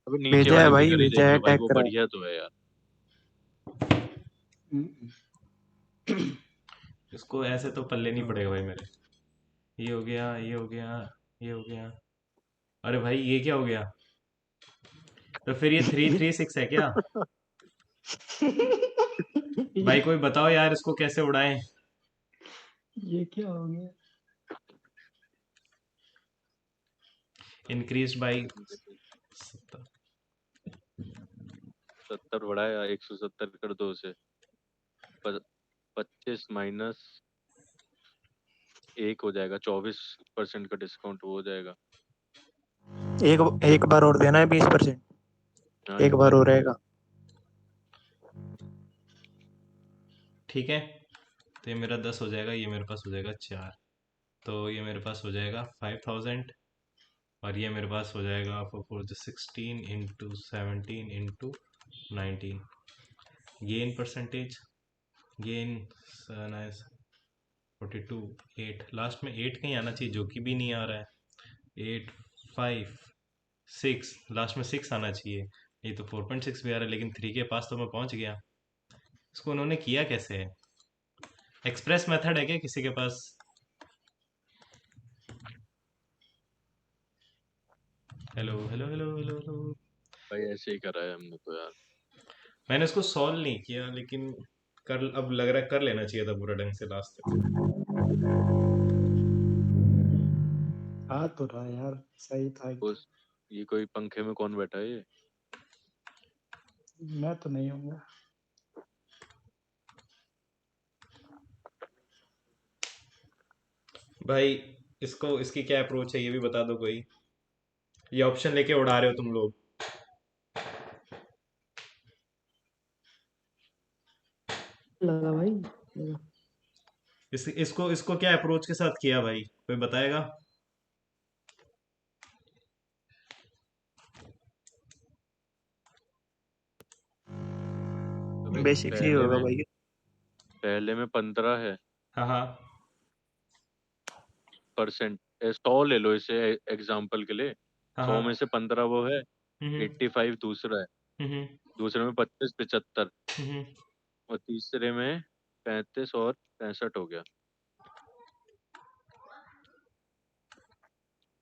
अबे नीचे भेजा है वाली भाई, फिगर ही भेजा देख है, लो भाई, टैग वो करा है। बढ़िया तो है यार। इसको ऐसे तो पल्ले नहीं पड़ेगा भाई मेरे। ये हो गया, ये हो गया, ये हो गया। अरे भाई ये क्या हो गया? तो फिर ये 336 है क्या? भाई कोई बताओ यार, इसको कैसे उड़ाएं? ये क्या हो गया? इंक्रीज बाई 70 बढ़ाया 170 कर दो उसे, 25 माइनस 1 हो जाएगा, 24% का डिस्काउंट हो जाएगा। एक बार और देना है 20%, हाँ एक बार और रहेगा। ठीक है। तो ये मेरा 10 हो जाएगा, ये मेरे पास हो जाएगा 4। तो ये मेरे पास हो जाएगा 5000, और ये मेरे पास हो जाएगा 16 into 17 into 19। Gain percentage, gain 42, 8, last में 8 कहीं आना चाहिए, जो कि भी नहीं आ रहा है। 8, 5, 6, लास्ट में 6 आना चाहिए। ये तो 4.6 भी आ रहा है, लेकिन 3 के पास तो मैं पहुंच गया। इसको उन्होंने किया कैसे है? एक्सप्रेस मेथड है क्या किसी के पास? Hello hello hello hello hello. भाई ऐसे ही करा है हमने तो यार। मैंने इसको सॉल्व नहीं किया, लेकिन कर, अब लग रहा है कर लेना चाहिए था पूरा ढंग से लास्ट तक। आ तो रहा यार, सही था। उस ये कोई पंखे में कौन बैठा है ये? मैं तो नहीं हूँगा। भाई इसको, इसकी क्या अप्रोच है ये भी बता दो कोई। ये ऑप्शन लेके उड़ा रहे हो तुम लोग। लगा भाई लगा। इसको इसको क्या अप्रोच के साथ किया भाई, कोई बताएगा? अबे बेसिकली होगा भाई। पहले में 15 है हाँ हाँ परसेंट। 100 ले लो इसे एग्जाम्पल के लिए, हाँ 100 में हाँ। से 15 वो है, हम्म 85 दूसरा है, हम्म दूसरे में 25 75, हम्म। और तीसरे में 35 और 65 हो गया।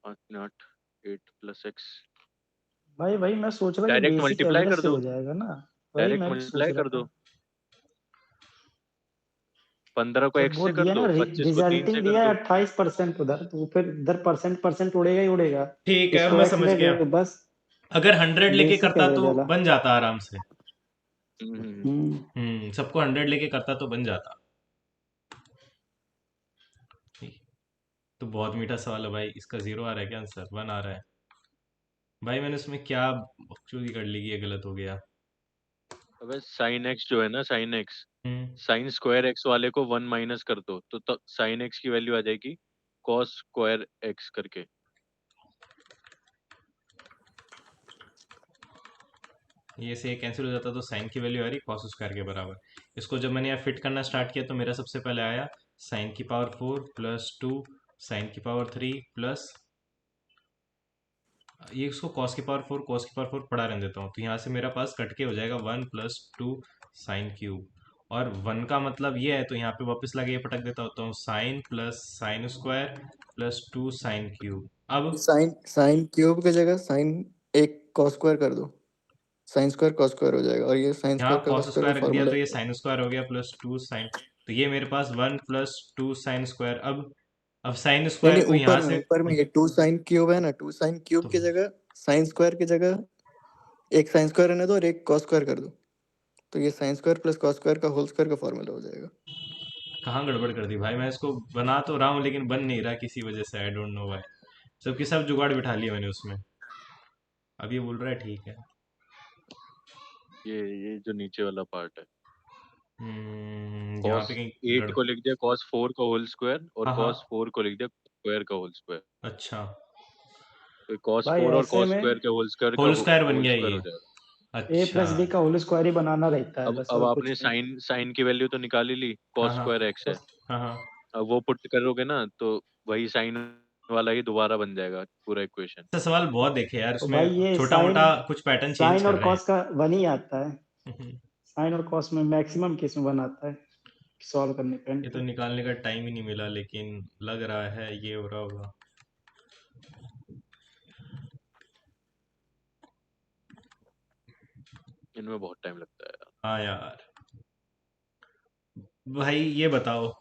5 8 8 प्लस एक्स, भाई मैं सोच रहा हूँ ये डायरेक्ट बेसिक मल्टीप्लाई एवरेज कर से दो, हो जाएगा ना। वही डायरेक्ट मैं भी सोच मल्टीप्लाई रहा कर था। दो। 15 को जब एक्स वो से कर दिया ना दो, 25 को 3 रिजल्टिंग से कर दिया है दो। 28% उधर, तो फिर इधर परसेंट उड़ेगा ही उड़ेगा। ठीक है, अब इसको मैं एक्स समझ ले गया। गए बस। अगर 100 लेके बेसिक करता एवरेज तो वाला। बन जाता आराम से। सबको 100 लेके करता तो बन जाता। तो बहुत मीठा सवाल है भाई, इसका 0 आ रहा है क्या आंसर? 1 आ रहा है भाई। मैंने उसमें क्या चोरी कर ली कि ये गलत हो गया। अबे साइन एक्स जो है ना, साइन एक्स, हम्म साइन स्क्वायर एक्स वाले को 1 माइनस कर दो तो साइन एक्स की वैल्यू आ जाएगी कॉस स्क्वायर एक्स करके। ये से कैंसिल हो जाता तो साइन की वैल्यू आ रही कॉस स्क्वायर के बराबर। इसको जब मैंने यहाँ फिट करना स्टार्ट किया तो मेरा सबसे पहले आया साइन की पावर 4 प्लस 2 साइन की पावर 3 प्लस ये, इसको कॉस की पावर 4 कॉस की पावर 4 पढ़ा रहने देता हूँ। तो यहाँ से मेरा पास कट के हो जाएगा 1 प्लस 2 साइन क्यूब। और 1 का मतलब ये है तो यहाँ पे वापस लगे ये पटक देता होता हूँ, sine plus sine square plus 2 sine cube. अब साइन साइन क्यूब की जगह साइन एक कॉस स्क्वायर कर दो, साइन स्क्वायर कॉस स्क्वायर हो जाएगा, और ये साइन यहाँ स्क्वायर का कॉस कॉस स्क्वायर स्क्वायर का रख दिया फॉर्मूला तो ये है। साइन स्क्वायर हो गया प्लस 2 साइन। तो ये मेरे पास 1 प्लस 2 साइन स्क्वायर। अब साइन नहीं स्क्वायर नहीं, को यहाँ से ऊपर में ये टू साइन क्यूब है ना, टू साइन क्यूब तो की जगह साइन स्क्वायर की जगह एक साइन स्क्वायर रहने दो और एक कॉस स्क्वायर कर दो, तो ये sign square plus cos square का होल स्क्वायर का फॉर्मूला हो जाएगा। कहाँ गड़बड़ कर दी भाई? मैं इसको बना तो रहा हूँ लेकिन बन नहीं रहा किसी वजह से, आई डोंट नो व्हाई। सबकी सब जुगाड़ बिठा लिया मैंने उसमें। अब ये बोल रहा है ठीक है। ये जो नीचे वाला पार्ट है, यहाँ कॉस पे कहीं 8 गड़ को लिख दिया कॉस 4 का होल स्क्वायर और हाँ कॉस हाँ 4 को लिख दिया स्क्वायर का होल स्क्वायर। अच्छा, तो कॉस भाई 4 और ऐसे कॉस में स्क्वायर के होल स्क्वायर का होल स्क्वायर बन होल गया स्क्वायर ये। हो जाएगा। ए अच्छा प्लस बी का होल स्क्वायर ही बनाना रहता है, बस अब और आपने कुछ नहीं। साइन की वैल्यू तो निकाल ही ली, हाँ कॉस हाँ स्क्वायर एक्स है। हाँ हाँ। अब वो पुट करोगे ना तो वही साइन वाला ही दोबारा बन जाएगा पूरा इक्वेशन। ऐसा सवाल बहुत देखे यार, तो उसमें भाई ये छोटा साइन मोटा कुछ पैटर्न चेंज साइन कर और रहे कॉस का वन ही आता है, हैं। साइन और कॉस में मैक्सिमम केस में वन आता है सॉल्व करने पे end ये तो पे। निकालने का टाइम ही नहीं मिला, लेकिन लग रहा है ये हो रहा होगा। इनमें बहुत टाइम लगता है यार। हाँ यार, भाई ये बताओ,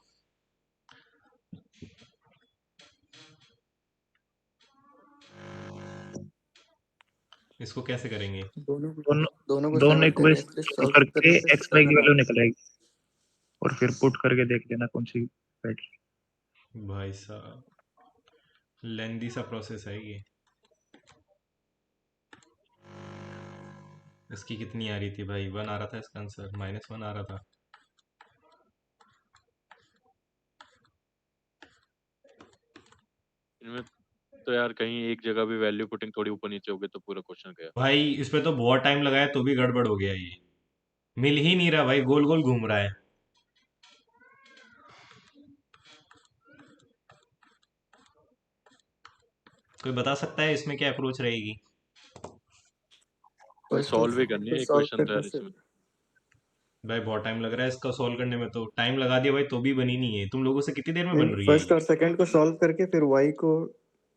इसको कैसे करेंगे? दोनों दोनों दोनों को दोनों इक्वेशन साइमल्टेनियसली सॉल्व सॉल्व करके करने से एक्स वाई की सेवन वैल्यू आता निकल आएगी और फिर पुट करके देख लेना कौन सी बैठ। भाई साहब, लेंदी सा प्रोसेस है ये। इसकी कितनी आ रही थी भाई? 1 आ रहा था इसका आंसर, -1 आ रहा था। इनमें तो यार कहीं एक जगह भी वैल्यू पुटिंग थोड़ी ऊपर नीचे हो गई तो पूरा क्वेश्चन गया। भाई इस पे तो बहुत टाइम लगाया तो भी गड़बड़ हो गया ये। मिल ही नहीं रहा भाई, गोल गोल घूम रहा है। कोई बता सकता है इसमें क्या अप्रोच रहेगी? भाई फर्स्ट और सॉल्व ही सेकंड करनी को है सॉल्व इक्वेशन तो करने यार से। इसमें। भाई बहुत टाइम लग रहा है इसका सॉल्व करने में, तो टाइम लगा दिया भाई तो भी बनी नहीं है। तुम लोगों से कितनी देर में नहीं बन नहीं, रही है फर्स्ट ये? और सेकंड को सॉल्व करके फिर y को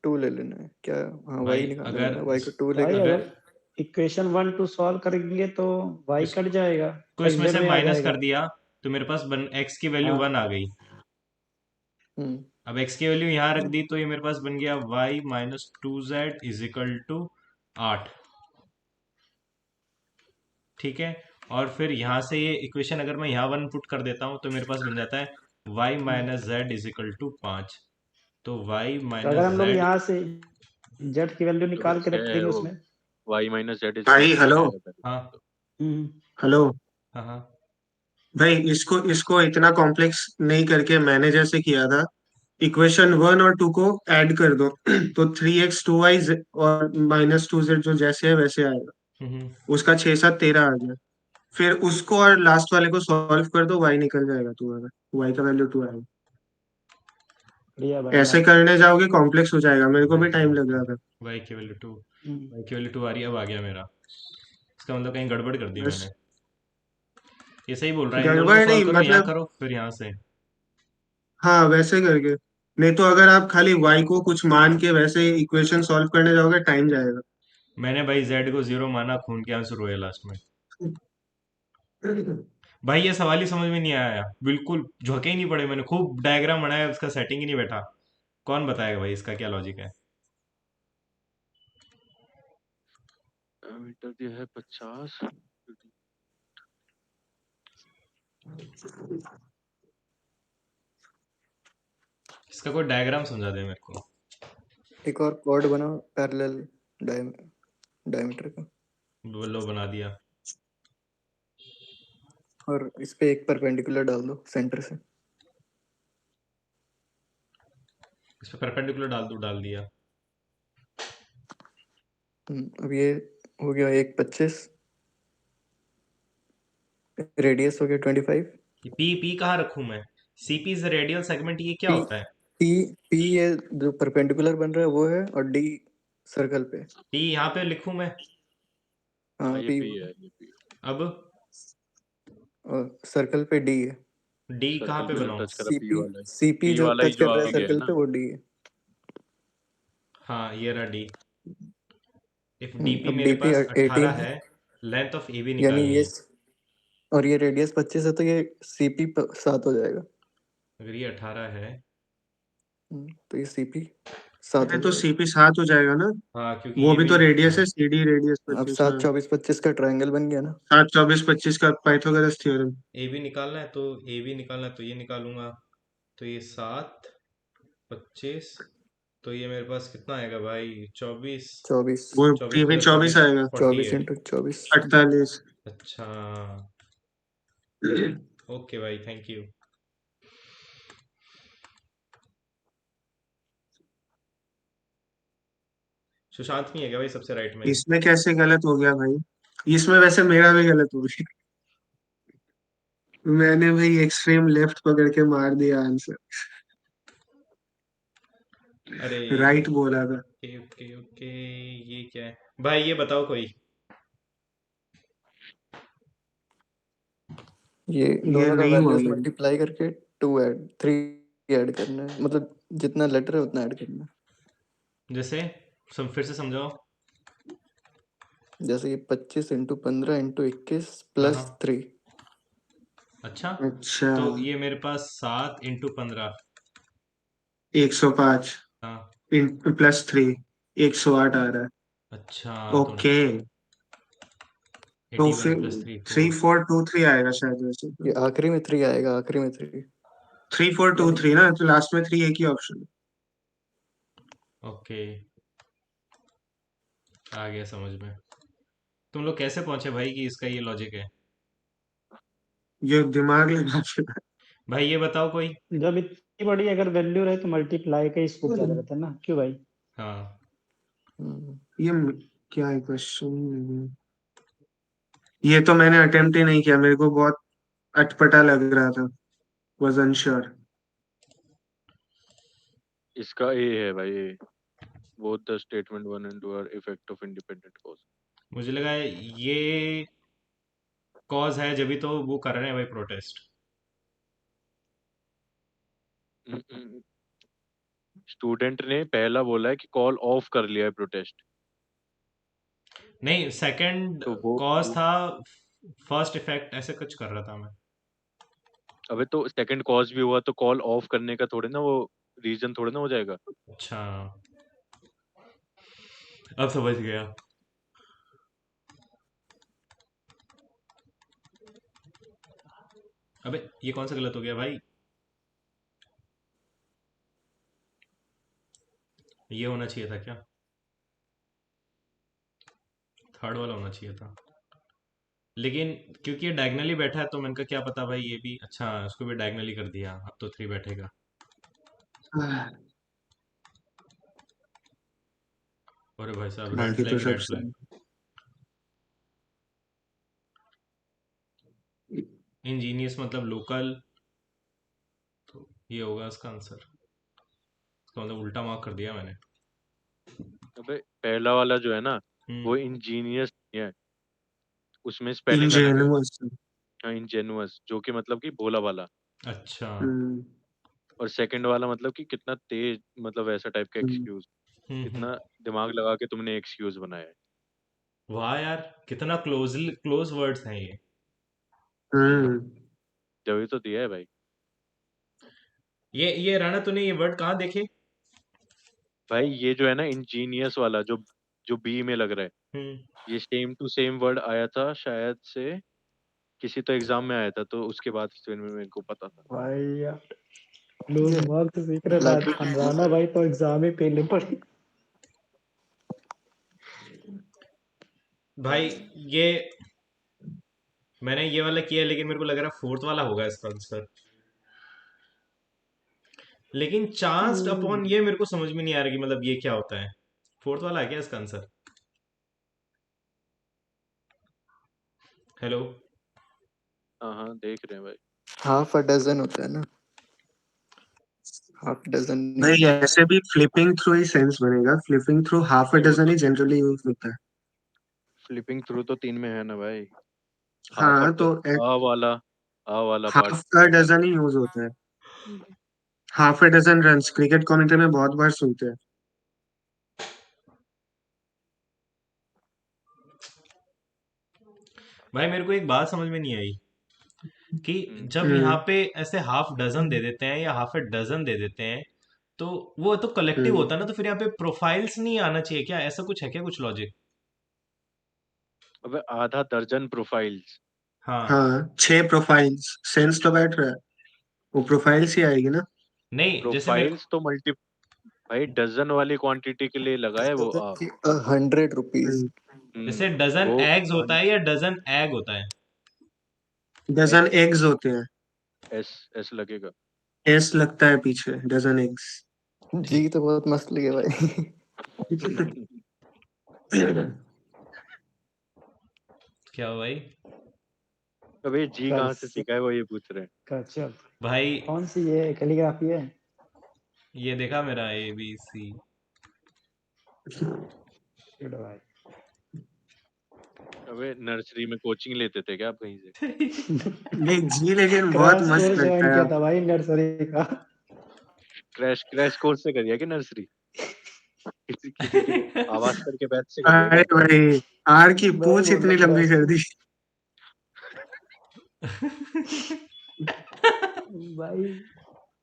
2 ले लेना है क्या? हाँ, y भाई निकालने अगर वाला है, y को 2 भाई लेके अगर अगर इक्वेशन 1 2 सॉल्व करेंगे तो y इसको कट जाएगा, इसमें xz से में आ माइनस कर जाएगा। दिया तो मेरे पास x की वैल्यू हाँ 1 आ गई। हम्म अब x की वैल्यू यहाँ रख दी तो ये मेरे पास बन गया y minus 2z is equal to 8। ठीक है, और फिर यहाँ से ये इक्वेशन अगर मैं यहाँ 1 पुट कर देता हूँ तो मेरे पास बन जाता है y minus z is equal to 5। तो y तो अगर माइनस हम लोग जेड। यहाँ से z की वैल्यू तो निकाल के रख है देंगे वो उसमें। y माइनस जेड इज भाई 5 लिख हेलो। के आएगा पहले। हाँ हम्म हेलो हाँ हाँ भाई, इसको इसको इतना कॉम्प्लेक्स नहीं करके मैंने जैसे किया था, इक्वेशन 1 और 2 को ऐड कर दो तो 3x 2y और -2z जो जैसे है वैसे आएगा। हम्म। उसका 6 7 13 आ गया। फिर उसको और लास्ट वाले को सॉल्व कर दो, y निकल जाएगा तुम्हारा, y का वैल्यू 2 आएगा। बढ़िया बढ़िया। ऐसे करने जाओगे कॉम्प्लेक्स हो जाएगा, मेरे को y भी टाइम लग रहा था। y की वैल्यू 2, हम्म, y की वैल्यू 2 आ रही है। अब आ गया मेरा। इसका मतलब कहीं गड़बड़ कर दी बस मैंने। ये सही बोल रहा है, इन दोनों को गड़बड़ सॉल्व नहीं, करो, यहाँ मतलब करो फिर यहाँ से। हाँ वैसे करके। नहीं तो अगर आप खाली y को कुछ मान के वैसे इक्वेशन सॉल्व करने जाओगे टाइम जाएगा। मैंने भाई z को 0 माना, खून के आंसू रोए लास्ट में। भाई ये सवाल ही समझ में नहीं आया, बिल्कुल झोंके ही नहीं पड़े। मैंने खूब डायग्राम बनाया, उसका सेटिंग ही नहीं बैठा। कौन बताएगा भाई इसका क्या लॉजिक है? मीटर दिया है 50। इसका कोई डायग्राम समझा दे मेरे को। एक और कॉर्ड बनाओ पैरेलल डायमीटर का, लो बना दिया। और इस पे एक परपेंडिकुलर डाल दो सेंटर से। इस पे परपेंडिकुलर डाल दिया। अब ये हो गया 1.25, रेडियस हो गया 25। पी कहाँ रखूं मैं? सीपी इज रेडियल सेगमेंट, ये क्या पी होता है? पी पी ये जो परपेंडिकुलर बन रहा है वो है, और डी सर्कल पे। पी यहाँ पे लिखूं मैं? हाँ हाँ, ये पी, पी है, ये पी है। अब और सर्कल पे डी है। डी कहाँ सर्कल पे पे जो बनाऊं? टच करा पी सीपी वाला है, सीपी पी जो वाला ही टच जो कर रहा है आगे है सर्कल ना। पे वो डी है। हाँ ये रहा डी। इफ डीपी अब मेरे डीपी पास 18 18 है, लेंथ ऑफ ए बी यानी निकालनी ये, है। और ये रेडियस 25 है तो ये सीपी 7 हो जाएगा। अगर ये 18 है, तो ये सीपी 7 हो तो जाएगा। सीपी 7 हो जाएगा ना, हाँ क्योंकि वो ये भी भी तो हाँ, रेडियस है, सीडी रेडियस अब 25। 7 हाँ, 24 25 का ट्रायंगल बन गया ना। 7 24 25 का पाइथागोरस थ्योरम। ए बी निकालना है तो ए बी निकालना है तो ये निकालूंगा। तो ये 7 25, तो ये मेरे पास कितना आएगा भाई? 24। 24 वो 24 ये भी प्लस 24 24 आएगा। 24 48। इंटू 24। 48। अच्छा ओके भाई, थैंक यू। सुशांत नहीं है क्या भाई सबसे राइट में? इसमें कैसे गलत हो गया भाई? इसमें वैसे मेरा भी गलत हो गया। मैंने भाई एक्सट्रीम लेफ्ट पकड़ के मार दिया आंसर, अरे राइट बोला था। ओके ओके ओके, ये क्या है भाई? ये बताओ कोई। ये ये दोनों का नहीं हुआ वैल्यूज ये। मल्टीप्लाई करके 3 ऐड करना है, मतलब जितना लेटर है उतना ऐड करना है। जैसे फिर से समझाओ। जैसे ये 25 इंटू 15 इंटू 21 हाँ प्लस हाँ 3। अच्छा, अच्छा, तो ये मेरे पास 7 इंटू 15। 105 हाँ प्लस 3, 108 आ रहा है। अच्छा, तो ओके, तो 81 फिर plus 3 three 4। Four two three आएगा शायद वैसे ये तो। आखिरी में 3 आएगा, आखिरी में 3। 3423 ना, तो लास्ट में 3 एक ही ऑप्शन। ओके, आ गया समझ में। तुम लोग कैसे पहुंचे भाई कि इसका ये लॉजिक है? ये दिमाग लगा के। भाई ये बताओ कोई। जब इतनी बड़ी अगर वैल्यू रहे तो मल्टीप्लाई का ही स्कोप ज्यादा रहता है ना, क्यों भाई? हाँ ये क्या है क्वेश्चन? ये तो मैंने अटेम्प्ट ही नहीं किया, मेरे को बहुत अटपटा लग रहा था, वॉज अनश्योर। इसका ए है भाई, A. Both the statement 1 and 2 are effect of independent cause. मुझे लगा ये कॉज है, जब भी तो वो कर रहे हैं भाई प्रोटेस्ट। स्टूडेंट ने पहला बोला है कि कॉल ऑफ कर लिया है प्रोटेस्ट, नहीं, सेकंड तो वो कॉज था, फर्स्ट इफेक्ट ऐसे कुछ कर रहा था मैं। अबे तो सेकंड कॉज भी हुआ तो कॉल ऑफ करने का थोड़े ना वो रीजन थोड़े ना हो जाएगा। अच्छा, अब समझ गया। अबे ये कौन सा गलत हो गया भाई? ये होना चाहिए था क्या? थर्ड वाला होना चाहिए था, लेकिन क्योंकि ये डायगनली बैठा है तो मैंने कहा क्या पता भाई ये भी। अच्छा, उसको भी डायगनली कर दिया, अब तो 3 बैठेगा। अरे भाई साहब, रेड बाकी तो फ्लैग सब रेड फ्लैग। सही। इंजीनियस मतलब लोकल, तो ये होगा इसका आंसर। इसका मतलब उल्टा मार्क कर दिया मैंने। अबे पहला वाला जो है ना, हम्म। वो इंजीनियस नहीं है, उसमें स्पेलिंग अलग है। इंजेनुअस। हाँ, इंजेनुअस जो कि मतलब कि भोला वाला। अच्छा। और सेकंड वाला मतलब कि कितना तेज, मतलब ऐसा टाइप का एक्सक्यूज, हम्म। कितना दिमाग लगा के तुमने एक्सक्यूज बनाया है। वाह यार, कितना क्लोज वर्ड्स हैं ये। जब तो दिया है भाई। ये राणा, तूने ये वर्ड कहाँ देखे? भाई ये जो है ना इंजीनियस वाला, जो जो बी में लग रहा है, हम्म। ये सेम टू सेम वर्ड आया था शायद से किसी तो एग्जाम में आया था तो उसके बाद फिर मेरे को पता था। भाई यार लोग ये मार्क्स सीख रहे थे लग अनजाना भाई तो एग्जाम ही पहले पड़ी। भाई ये मैंने ये वाला किया है, लेकिन मेरे को लग रहा है फोर्थ वाला होगा इसका आंसर। लेकिन चांस्ड अपॉन ये मेरे को समझ में नहीं आ रहा कि मतलब ये क्या होता है। फोर्थ वाला है क्या इसका आंसर? हेलो। हाँ देख रहे हैं भाई। हाफ अ डजन होता है ना, हाफ डजन नहीं भाई होता। ऐसे भी फ्लिपिंग थ्रू ही सेंस बनेगा, फ्लिपिंग थ्रू हाफ अ नहीं वो डजन तो ही जनरली यूज होता है। फ्लिपिंग थ्रू तो 3 में है ना भाई। हाफ हाँ तो आ वाला पार्ट। हाफ का डजन ही यूज होता है। Half a dozen runs cricket commentary में बहुत बार सुनते हैं। भाई मेरे को एक बात समझ में नहीं आई कि जब यहाँ हम्म पे ऐसे हाफ डजन दे देते हैं या हाफ ए डजन दे देते हैं, तो वो तो कलेक्टिव हम्म होता है ना, तो फिर यहाँ पे प्रोफाइल्स नहीं आना चाहिए क्या? ऐसा कुछ है क्या, कुछ लॉजिक? अबे आधा दर्जन प्रोफाइल्स। हाँ। हाँ 6 प्रोफाइल्स, सेंस तो बैठ रहा है, वो प्रोफाइल्स ही आएगी ना। नहीं, जैसे मेरे प्रोफाइल्स तो मल्टी भाई डजन वाली क्वांटिटी के लिए लगाए वो आ। 100 रुपीज। जैसे हम्म डजन वो एग्स होता है या डजन एग होता है? डजन एग्स होते हैं, एस एस लगेगा। एस लगता है पीछे, डजन एग्स। ठीक। जी तो बहुत मस्त लगे भाई। क्या हुआ भाई? अबे जी कहाँ से कर्सर सीखा है वो ये पूछ रहे हैं। कर्सर भाई कौन सी ये कैलीग्राफी है? ये देखा मेरा ABC। Shit भाई। अबे नर्सरी में कोचिंग लेते थे क्या आप कहीं से? नहीं जी, लेकिन बहुत क्रैश मस्त कोर्स लगता ज्वाइन है किया अब। था भाई नर्सरी का। क्रैश कोर्स से करिए कि नर्सरी? किसी की आवाज करके बैच से करिए अरे क्या? भाई, आर की मैं पूछ बोल रहा इतनी लंबी क्रैश कर दी। भाई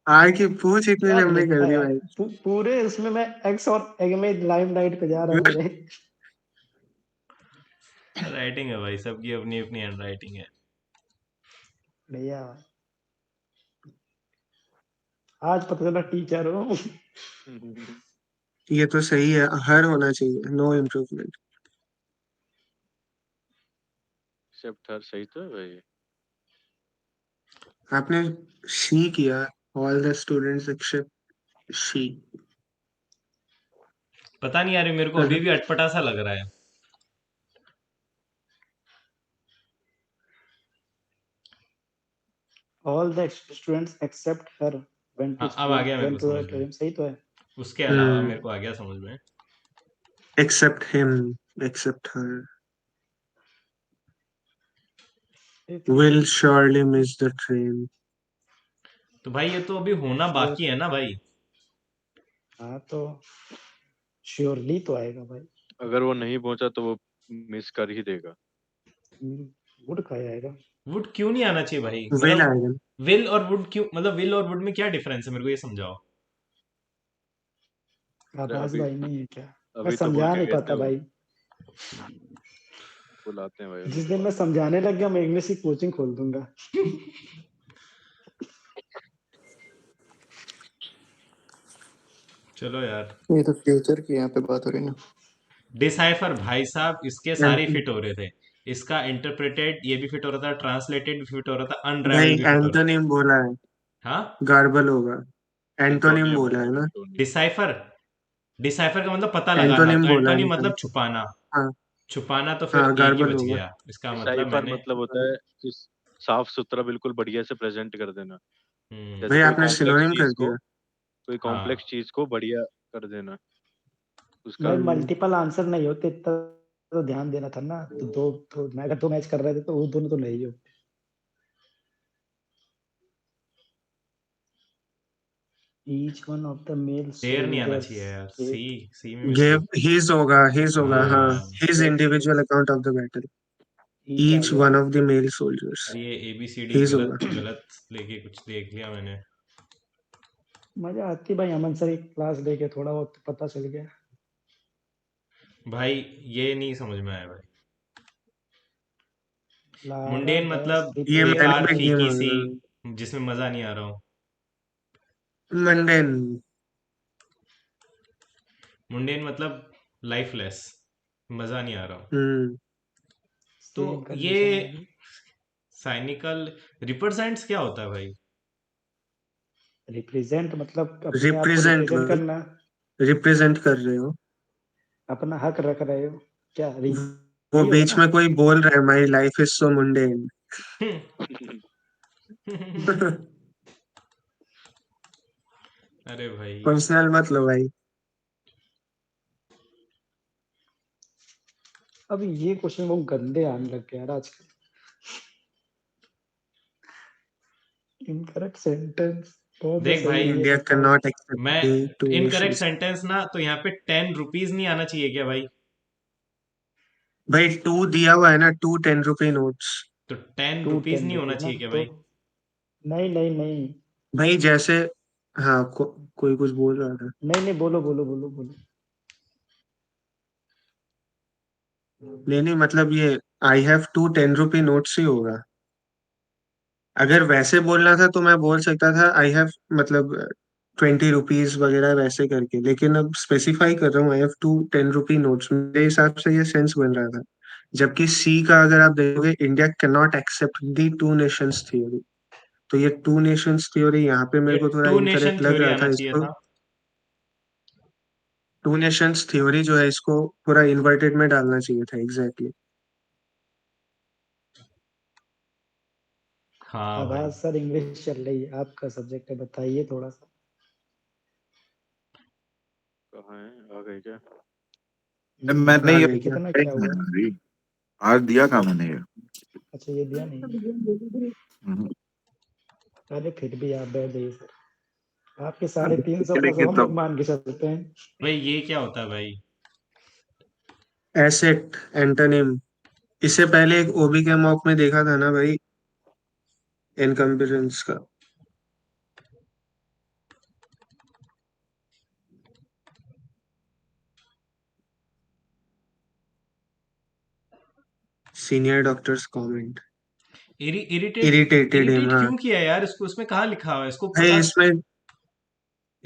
आर की पूछ इतनी क्या लंबी कर लिखा दी यार भाई। पूरे उसमें मैं एक्स और एग में लाइमलाइट पे जा रहा हूँ मेरे। राइटिंग है भाई, सबकी अपनी अपनी हैंड राइटिंग है। भैया आज पता चला टीचर हूँ। ये तो सही है, हर होना चाहिए, नो इम्प्रूवमेंट। एक्सेप्ट हर सही तो है भाई। आपने शी किया, all the students except she. पता नहीं यार, मेरे को अभी भी अटपटा सा लग रहा है। All the students except her went to हाँ, अब आ स्कूल गया मेरे को वेंट टू समझ में। द सही तो है। उसके अलावा मेरे को आ गया समझ में। Except him, except her, will surely miss the train. तो भाई ये तो अभी होना बाकी है ना भाई। हाँ तो श्योरली तो आएगा भाई। अगर वो नहीं पहुंचा तो वो मिस कर ही देगा। वुड का आएगा। वुड क्यों नहीं आना चाहिए भाई? विल मतलब आएगा। विल और वुड क्यों, मतलब विल और वुड में क्या डिफरेंस है, मेरे को ये समझाओ। अरे आकाश अभी भाई नहीं है क्या? मैं अभी तो बोल समझा के नहीं गए थे पाता वो। भाई। बुलाते हैं भाई उनको। जिस दिन मैं समझाने लग गया मैं इंग्लिश की कोचिंग खोल दूंगा। चलो यार। ये तो फ्यूचर की यहाँ पे बात हो रही है ना। डिसाइफर भाई साहब, इसके सारे फिट हो रहे थे। इसका इंटरप्रेटेड ये भी फिट हो रहा था, ट्रांसलेटेड भी फिट हो रहा था, भाई अनरावेल भी फिट हो रहा एंटोनिम बोला है, था। हाँ। गार्बल होगा। एंटोनिम एंटोनियम बोला होगा है ना। एंटोनियम। डिसाइफर, डिसाइफर का मतलब पता लगाना, एंटोनिम तो बोला है एंटोनी एंटोनिम। मतलब छुपाना। हाँ छुपाना तो फिर हाँ, एक ही गार्बल बच होगा। गया, इसका मतलब डिसाइफर मैंने। मतलब होता है कि साफ सुथरा बिल्कुल बढ़िया से प्रेजेंट कर देना। जैसे भाई कोई आपने कॉम्प्लेक्स सिनोनिम कर चीज को दिया। कोई हाँ। कॉम्प्लेक्स चीज को बढ़िया कर देना उसका। भाई हम्म, मल्टीपल आंसर नहीं होते इतना तो ध्यान देना था ना। तो दो तो मैं अगर 2 मैच कर रहे थे तो वो दोनों तो नहीं हो। Each one of the male देर नहीं आना सोल्जर्स चाहिए यार, सी। एक सी में गिव मिस्टेक। हिज होगा हाँ। हाँ। His gets individual account of the battle, each uh each गया। One of the male soldiers. यार ये ABCD हिज गलत होगा। गलत लेके कुछ देख लिया मैंने। मजा आती भाई अमन सर की क्लास लेके थोड़ा बहुत पता चल गया। भाई ये नहीं समझ में आया भाई। मुंडेन मतलब ये Three मैंने बेकार options. भी ये फीकी सी, मांगा जिसमें मजा नहीं आ रहा हो। मंडेन। मुंडेन मतलब लाइफलेस, मजा नहीं आ रहा हो। हम्म तो सेम ये कंडीशन आ गई। साइनिकल रिप्रेजेंट्स क्या होता है भाई? रिप्रेजेंट मतलब अपने आप को रिप्रेजेंट रिप्रेजेंट करना, रिप्रेजेंट कर रहे हो। अपना हक रख रहे हो क्या, वो यही होगा बीच ना। में कोई बोल रहा है my life is so mundane. अरे भाई, पर्सनल मत लो भाई। अब ये क्वेश्चन बहुत गंदे आने लग गए यार आजकल। इनकरेक्ट सेंटेंस कौन सा देख सही भाई, है ये इंडिया कैन बताओ। नॉट एक्सेप्ट मैं दी टू इनकरेक्ट नेशंस। सेंटेंस ना, तो यहाँ पे 10 रुपीज नहीं आना चाहिए क्या भाई? भाई टू दिया हुआ है ना, 2 10 रुपए नोट्स। तो टेन टू रुपीज टेन नहीं होना रुपीज ना चाहिए क्या तो, भाई? नहीं नहीं नहीं भाई जैसे, हाँ कोई कुछ बोल रहा था। नहीं नहीं, बोलो बोलो बोलो बोलो। नहीं नहीं, मतलब ये आई हैव 2 10 रुपए नोट्स ही होगा। अगर वैसे बोलना था तो मैं बोल सकता था आई हैव, मतलब 20 रुपीज वगैरह वैसे करके, लेकिन अब स्पेसिफाई कर रहा हूँ आई हैव 2 10 रुपए नोट्स, मेरे हिसाब से ये सेंस बन रहा था। जबकि सी का अगर आप देखोगे, India can not accept the two nations theory, तो ये टू नेशंस थ्योरी यहाँ पे ये मेरे को थोड़ा टू नेशन इनकरेक्ट लग थ्योरी रहा आना था चाहिए इसको। था। टू नेशंस थ्योरी जो है, इसको पूरा इन्वर्टेड में डालना चाहिए था, एग्जैक्टली। हाँ आभास भाई, सर इंग्लिश चल रही है, आपका सब्जेक्ट है, बताइए थोड़ा सा। कहाँ है, आ गए क्या? मैंने आ ये गए क्या? कितना क्या हुआ। अभी आज दिया कहाँ मैंने ये? अच्छा ये दिया नहीं है। हम्म। अरे फिर भी आप दे दिए सर, आपके अभी 350 प्लस लेके हम लोग तब मान के चलते हैं। भाई ये क्या होता है भाई? Asset, antonym. इससे पहले एक ओबी के मॉक में देखा था ना भाई, इनकम्पेरेंस का। Senior doctors comment, irritate irritated him. Irritate हाँ क्यों किया यार इसको? इसमें कहाँ लिखा हुआ है? इसको भाई, पता।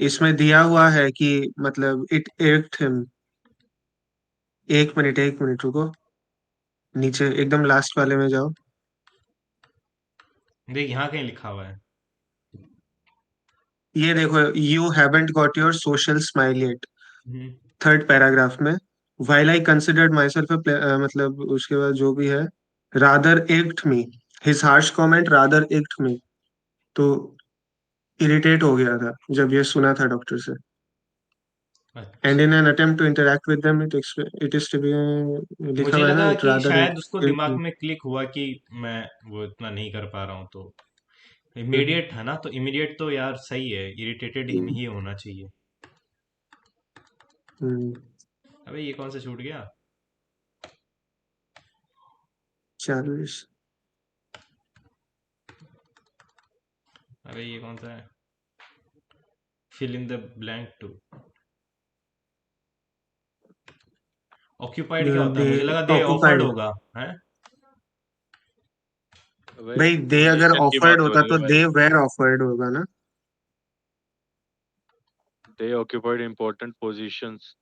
इसमें दिया हुआ है कि मतलब इट इरिटेट हिम। एक मिनट रुको, नीचे एकदम लास्ट वाले में जाओ। देख, यहाँ कहीं लिखा हुआ है। ये देखो, you haven't got your social smile yet, hmm, third paragraph में। while I considered myself मतलब उसके बाद जो भी है, rather irked me, his harsh comment rather irked me। तो इरिटेट हो गया था जब ये सुना था डॉक्टर से। एंड अच्छा। In an attempt to interact with them it is to be, लिखा मुझे हुआ है ना, लगा इट कि रादर शायद उसको irked दिमाग me। में क्लिक हुआ कि मैं वो इतना नहीं कर पा रहा हूँ, तो इमीडिएट है ना, तो इमीडिएट तो यार सही है, इरिटेटेड ही होना चाहिए। हम्म, अबे ये कौन सा छूट गया? 40। अबे ये कौन सा है? Fill in the blank two. Occupied क्या होता है? दे मुझे लगा दे ऑफर्ड ऑक्यूपाइड। होगा। है? भाई भाई दे अगर पोजीशन की ऑफर्ड बात हो होता रही है तो भाई। दे वेर ऑफर्ड होगा ना। दे ऑक्यूपाइड इंपॉर्टेंट पोजीशंस।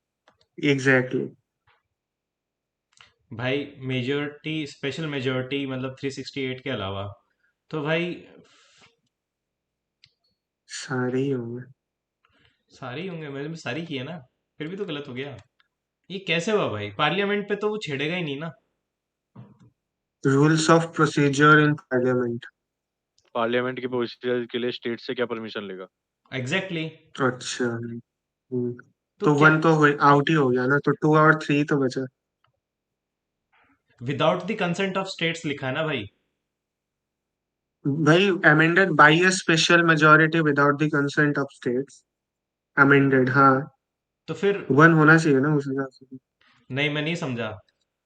एग्जैक्टली। भाई मेजोरिटी, स्पेशल मेजोरिटी मतलब 368 के अलावा, तो भाई सारे ही होंगे। सारे ही होंगे। मैंने भी सारी की है ना, फिर भी तो गलत हो गया। ये कैसे हुआ भाई? पार्लियामेंट पे तो वो छेड़ेगा ही नहीं ना। Rules of procedure in parliament. Parliament की प्रोसीजर के लिए स्टेट से क्या परमिशन लेगा? एग्जैक्टली अच्छा। तो तो क्या? 1 तो आउट ही हो गया ना, तो 2 और 3 तो बचा। Without the consent of states लिखा है ना भाई। भाई amended by a special majority without the consent of states, amended, हाँ। तो फिर 1 होना चाहिए ना उस हिसाब से। नहीं, मैं नहीं समझा।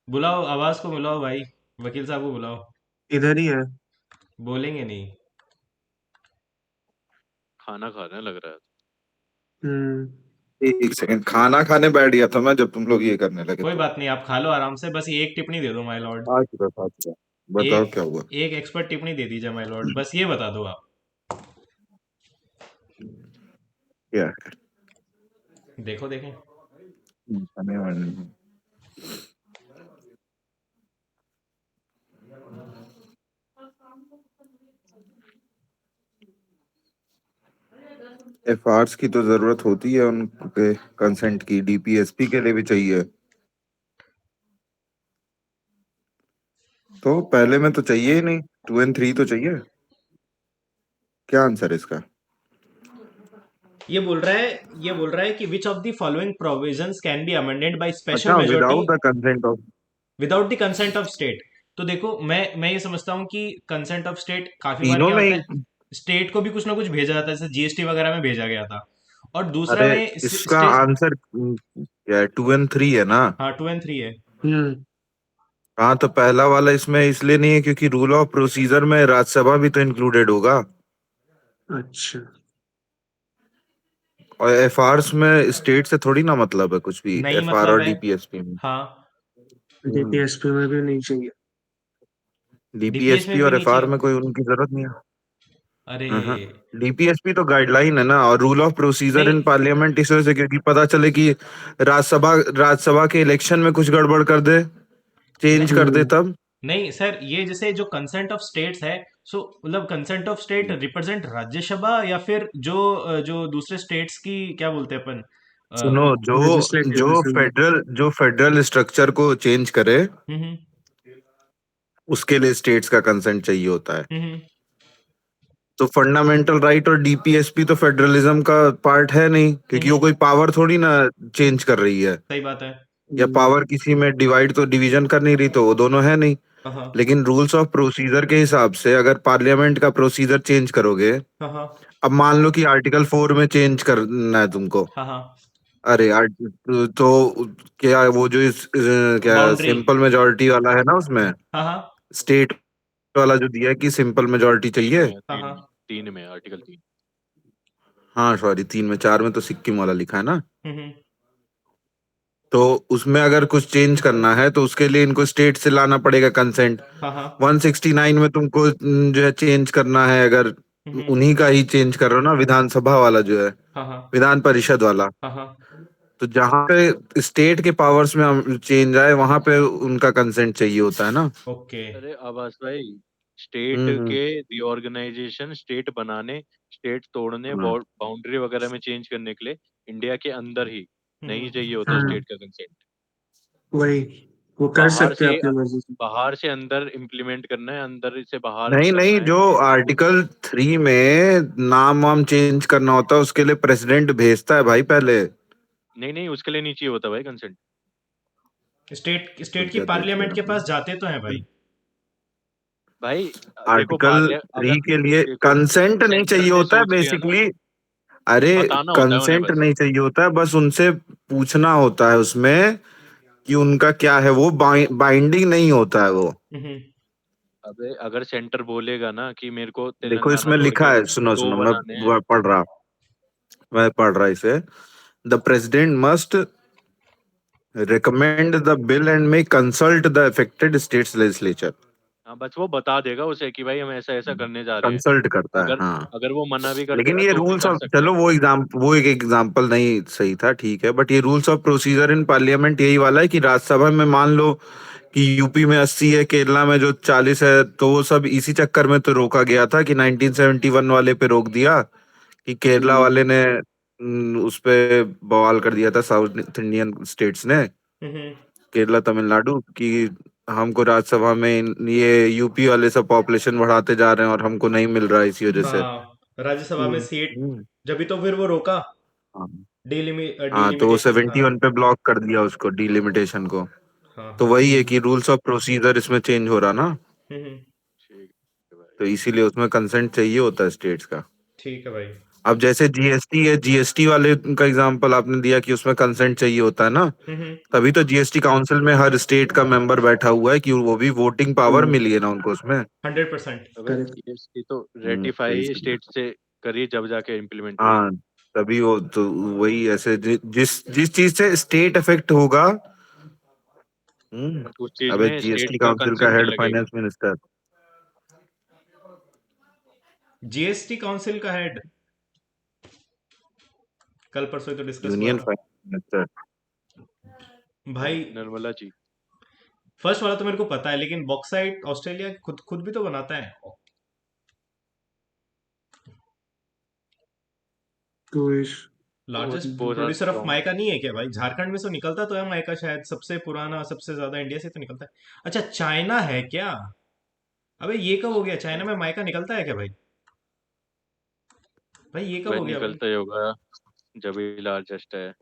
बुलाओ, आवाज को बुलाओ भाई, वकील साहब को बुलाओ। इधर ही है। बोलेंगे नहीं। खाना खाने लग रहा है। हम्म एक सेकंड, खाना खाने बैठ गया था मैं जब तुम लोग ये करने लगे कोई थे। बात नहीं, आप खा लो आराम से, बस ये एक टिप्पणी दे दो माय लॉर्ड। आ चुका। बताओ एक क्या हुआ। एक एक्सपर्ट टिप्पणी दे दीजिए माय लॉर्ड, बस ये बता दो आप। क्या देखो देखें। एफआरस की तो जरूरत होती है उनके कंसेंट की, डीपीएसपी के लिए भी चाहिए। तो पहले में तो चाहिए ही नहीं, 2 और 3 तो चाहिए। क्या आंसर है इसका? ये बोल रहा है कि which of the following provisions can be amended by special अच्छा, majority without the consent of. Without the consent of state. तो देखो, मैं ये समझता हूँ कि कंसेंट ऑफ स्टेट काफी बार तीनों क्या में होता ही। है, स्टेट को भी कुछ ना कुछ भेजा जाता है, जैसे जीएसटी वगैरह में भेजा गया था। और दूसरा अरे में इसका स्टेट। आंसर क्या है? 2 और 3 है ना। हाँ, 2 और 3 है। हम्म। हाँ, तो पहला वाला इसमें इसलिए नहीं है क्योंकि रूल ऑफ प्रोसीजर में राज्यसभा भी तो इंक्लूडेड होगा, अच्छा। और एफआरस में स्टेट से थोड़ी ना मतलब है कुछ भी, नहीं एफआर मतलब और है। डीपीएसपी में। हाँ, डीपीएसपी में भी नहीं चाहिए। डीपीएस में डीपीएसपी भी और नीचे। एफआर में कोई उनकी जरूरत नहीं है। अरे हाँ, डीपीएसपी तो गाइडलाइन है ना, और रूल ऑफ प्रोसीजर नहीं इन पार्लियामेंट इस वजह से क्योंकि पता चले कि राज्यसभा के इलेक्शन में कुछ गड़बड़ कर दे, चेंज नहीं कर दे तब। नहीं सर, ये जैसे जो कंसेंट ऑफ स्टेट्स है, सो मतलब consent of state represent Rajya Sabha, या फिर जो दूसरे स्टेट्स की क्या बोलते हैं अपन। सुनो, जो लेजिस्लेटिव जो असेंबली। फेडरल स्ट्रक्चर को चेंज करे हम्म उसके लिए स्टेट्स का कंसेंट चाहिए होता है। हम्म, तो फंडामेंटल राइट और डीपीएसपी तो फेडरलिज्म का पार्ट है नहीं, क्योंकि वो हम्म, कोई पावर थोड़ी ना चेंज कर रही है, सही बात है। या पावर किसी में डिवाइड तो डिवीजन कर नहीं रही, तो वो दोनों है नहीं। हाँ हाँ लेकिन रूल्स ऑफ प्रोसीजर के हिसाब से अगर पार्लियामेंट का प्रोसीजर चेंज करोगे, हाँ हाँ अब मान लो कि आर्टिकल 4 में चेंज करना है तुमको। हाँ हाँ। अरे तो क्या वो जो क्या बाउंड्री। सिंपल मेजोरिटी वाला है ना, उसमें हाँ हाँ स्टेट वाला जो दिया है कि सिंपल मेजोरिटी तीन चाहिए। में हाँ तीन हाँ। में तीन में आर्टिकल 3। हाँ सॉरी, 3 में, 4 में तो सिक्किम वाला लिखा है ना। हम्म तो उसमें अगर कुछ चेंज करना है तो उसके लिए इनको स्टेट से लाना पड़ेगा कंसेंट। हाँ हाँ 169 में तुमको जो है चेंज करना है, अगर हम्म, उन्हीं का ही चेंज कर रहे हो ना, विधानसभा वाला जो है, हाँ हाँ विधान परिषद वाला। हाँ हाँ। तो जहाँ पे स्टेट के पावर्स में चेंज आए वहां पे उनका कंसेंट चाहिए होता है ना। ओके। अरे आवाज भाई, स्टेट हम्म। के रीऑर्गेनाइजेशन, स्टेट बनाने, स्टेट तोड़ने, हाँ। बाउंड्री वगैरह में चेंज करने के लिए इंडिया के अंदर ही नहीं चाहिए होता हाँ, स्टेट का कंसेंट। वही वो कर बाहर सकते हैं से अपनी मर्जी से। बाहर से अंदर इम्प्लीमेंट करना है, अंदर से बाहर नहीं करना नहीं, है। जो आर्टिकल 3 में नाम वाम चेंज करना होता है उसके लिए प्रेसिडेंट भेजता है भाई पहले। नहीं नहीं, उसके लिए नहीं चाहिए होता भाई कंसेंट। स्टेट तो स्टेट की क्या देख पार्लियामेंट लिया के आपने? पास जाते तो हैं भाई। भाई देखो, आर्टिकल पार्लिया 3 अगर के लिए देखो कंसेंट नहीं सेंटर चाहिए ने होता है सोच लिया ना, बेसिकली। अरे, बताना होता है उन्हें कंसेंट बस। नहीं चाहिए होता है, बस उनसे पूछना होता है उसमें कि उनका क्या है, वो बाइंडिंग नहीं होता है वो। हम्म अबे अगर सेंटर बोलेगा ना कि मेरे को देखो तेलंगाना इसमें तोड़ लिखा के है, सुनो दो सुनो, बनाने हैं। मैं पढ़ रहा इसे। The president must recommend the bill and may consult the affected states legislature। हाँ, बस वो बता देगा उसे कि भाई हम ऐसा ऐसा करने जा रहे हैं। कंसल्ट करता है, अगर हाँ। अगर वो मना भी कर लेकिन देगा ये तो भी रूल्स कर ऑफ, सकता चलो है। वो एक एग्जांपल नहीं सही था, ठीक है, बट ये rules of procedure in parliament यही वाला है कि राज्यसभा में मान लो कि यूपी में 80 है, केरला में जो 40 है, तो वो सब इसी चक्कर में तो रोका गया था कि 1971 वाले पे रोक दिया कि केरला वाले ने उस पे बवाल कर दिया था, साउथ इंडियन स्टेट्स ने, हम्म। केरला तमिलनाडु, कि हमको राज्यसभा में ये यूपी वाले सब पॉपुलेशन बढ़ाते जा रहे हैं और हमको नहीं मिल रहा है इसी वजह से। हाँ, राज्यसभा में सीट, हम्म। जब तो फिर वो रोका हाँ। हाँ, तो वो डिलिमिटेशन। हाँ 71 पे ब्लॉक कर दिया उसको, डिलिमिटेशन को। हाँ तो हाँ। वही है कि रूल्स ऑफ प्रोसीजर इसमें चेंज हो रहा ना, हम्म। ठीक है भाई। तो इसीलिए उसमें कंसेंट चाहिए होता है स्टेट्स का। ठीक है भाई। अब जैसे जीएसटी है, जीएसटी वाले का एग्जांपल आपने दिया कि उसमें कंसेंट चाहिए होता है ना, हम्म। तभी तो जीएसटी काउंसिल में हर स्टेट का मेंबर बैठा हुआ है कि वो भी वोटिंग पावर मिली है ना उनको उसमें। 100%। अबे करेक्ट। ये तो तो रेटिफाई इसीलिए, स्टेट से करिए जब जाके इम्प्लीमेंट होगा। हाँ, तभी वो तो वही ऐसे जिस जिस चीज से स्टेट इफेक्ट होगा उस चीज अबे में जीएसटी स्टेट का काउंसिल का कंसेंट हेड लगेगा। फाइनेंस मिनिस्टर, जीएसटी काउंसिल का हेड कल परसों ही तो डिस्कस हुआ यूनियन था फाइनेंस मिनिस्टर। भाई। निर्मला जी। फर्स्ट वाला तो मेरे को पता है, लेकिन बॉक्साइट ऑस्ट्रेलिया खुद खुद भी तो बनाता है। तो इस largest boron producer of strong. Mica नहीं है क्या भाई? झारखंड में से निकलता तो है माइका, शायद सबसे पुराना सबसे ज्यादा इंडिया से तो निकलता है। अच्छा, चाइना है क्या? अबे ये कब हो गया? चाइना में माइका निकलता है क्या भाई? भाई ये कब भाई हो गया भाई? निकलता ही होगा, जब भी लार्जेस्ट है।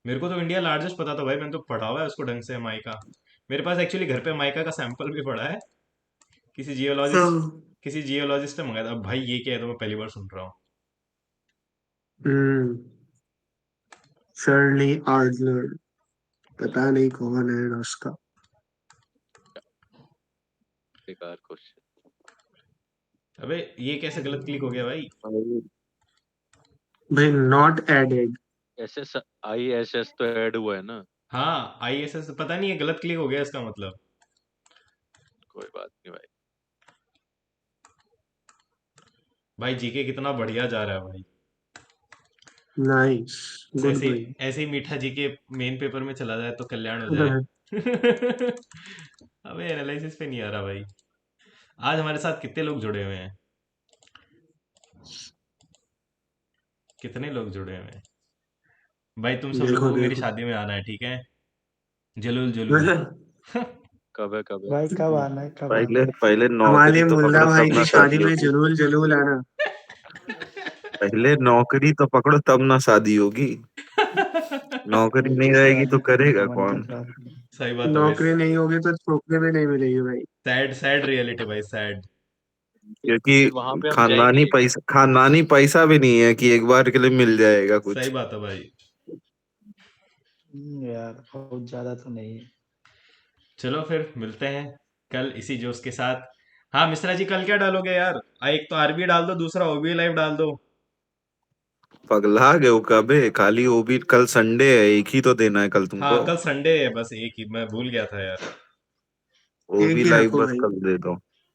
मेरे को तो इंडिया लार्जेस्ट पता था भाई, मैंने तो पढ़ा हुआ है उसको ढंग से माइका। मेरे पास एक्चुअली घर पे माइका का सैंपल भी पड़ा है। किसी जियोलॉजिस्ट हाँ। किसी जियोलॉजिस्ट ने मंगाया था। अब भाई ये क्या है, तो मैं पहली बार सुन रहा हूँ। शर्ली आर्डलर, पता नहीं कौन है उसका। बेकार क्वेश्चन। अबे ये कैसे गलत क्लिक हो गया भाई? भाई नॉट एडेड। ISS तो ऐड हुआ है ना। हाँ, आईएसएस पता नहीं है, गलत क्लिक हो गया इसका मतलब। कोई बात नहीं भाई। भाई जीके कितना बढ़िया जा रहा है भाई। नाइस, गुड ऐसे भाई। ऐसे ही मीठा जीके मेन पेपर में चला जाए तो कल्याण हो जाए। अबे एनालिसिस पे नहीं आ रहा भाई। आज हमारे साथ कितने लोग जुड़े हुए हैं? कितने लोग जुड़े हुए हैं भाई? तुम सब लोगों देखो को मेरी देखो। शादी में आना है, ठीक है? जलूल जलूल। कब है? भाई कब आना है, कब आना पहले है? पहले हमारे नौकरी तो मुल्ला पकड़ो भाई तब की ना शादी शादी में होगी। जलूल जलूल आना। पहले नौकरी तो पकड़ो तब ना शादी होगी। नौकरी एक नहीं ही रहेगी सवाल तो है, करेगा कॉमन सा कौन? सवाल। सही बात है भाई। नौकरी नहीं होगी तो छोकरे भी नहीं मिलेगी भाई। सैड सैड रियलिटी भाई, सैड। फिर वहां क्योंकि पे हम जाएंगे ही नहीं। खानदानी पैसा भी नहीं है कि एक बार के लिए मिल जाएगा सही कुछ। बात है भाई। यार बहुत ज्यादा तो नहीं है। चलो फिर मिलते हैं कल इसी जोश के साथ। हाँ मिश्रा जी, कल क्या डालोगे यार? एक तो आरबी डाल दो, दूसरा ओबी लाइव डाल दो। पगला गए हो कबे? खाली वो भी कल संडे है, एक ही तो देना है कल हाँ तुमको। कल संडे है, बस एक ही, मैं भूल गया था यार। वो एक भी ही लाइव रखो बस भाई। कल दे दो,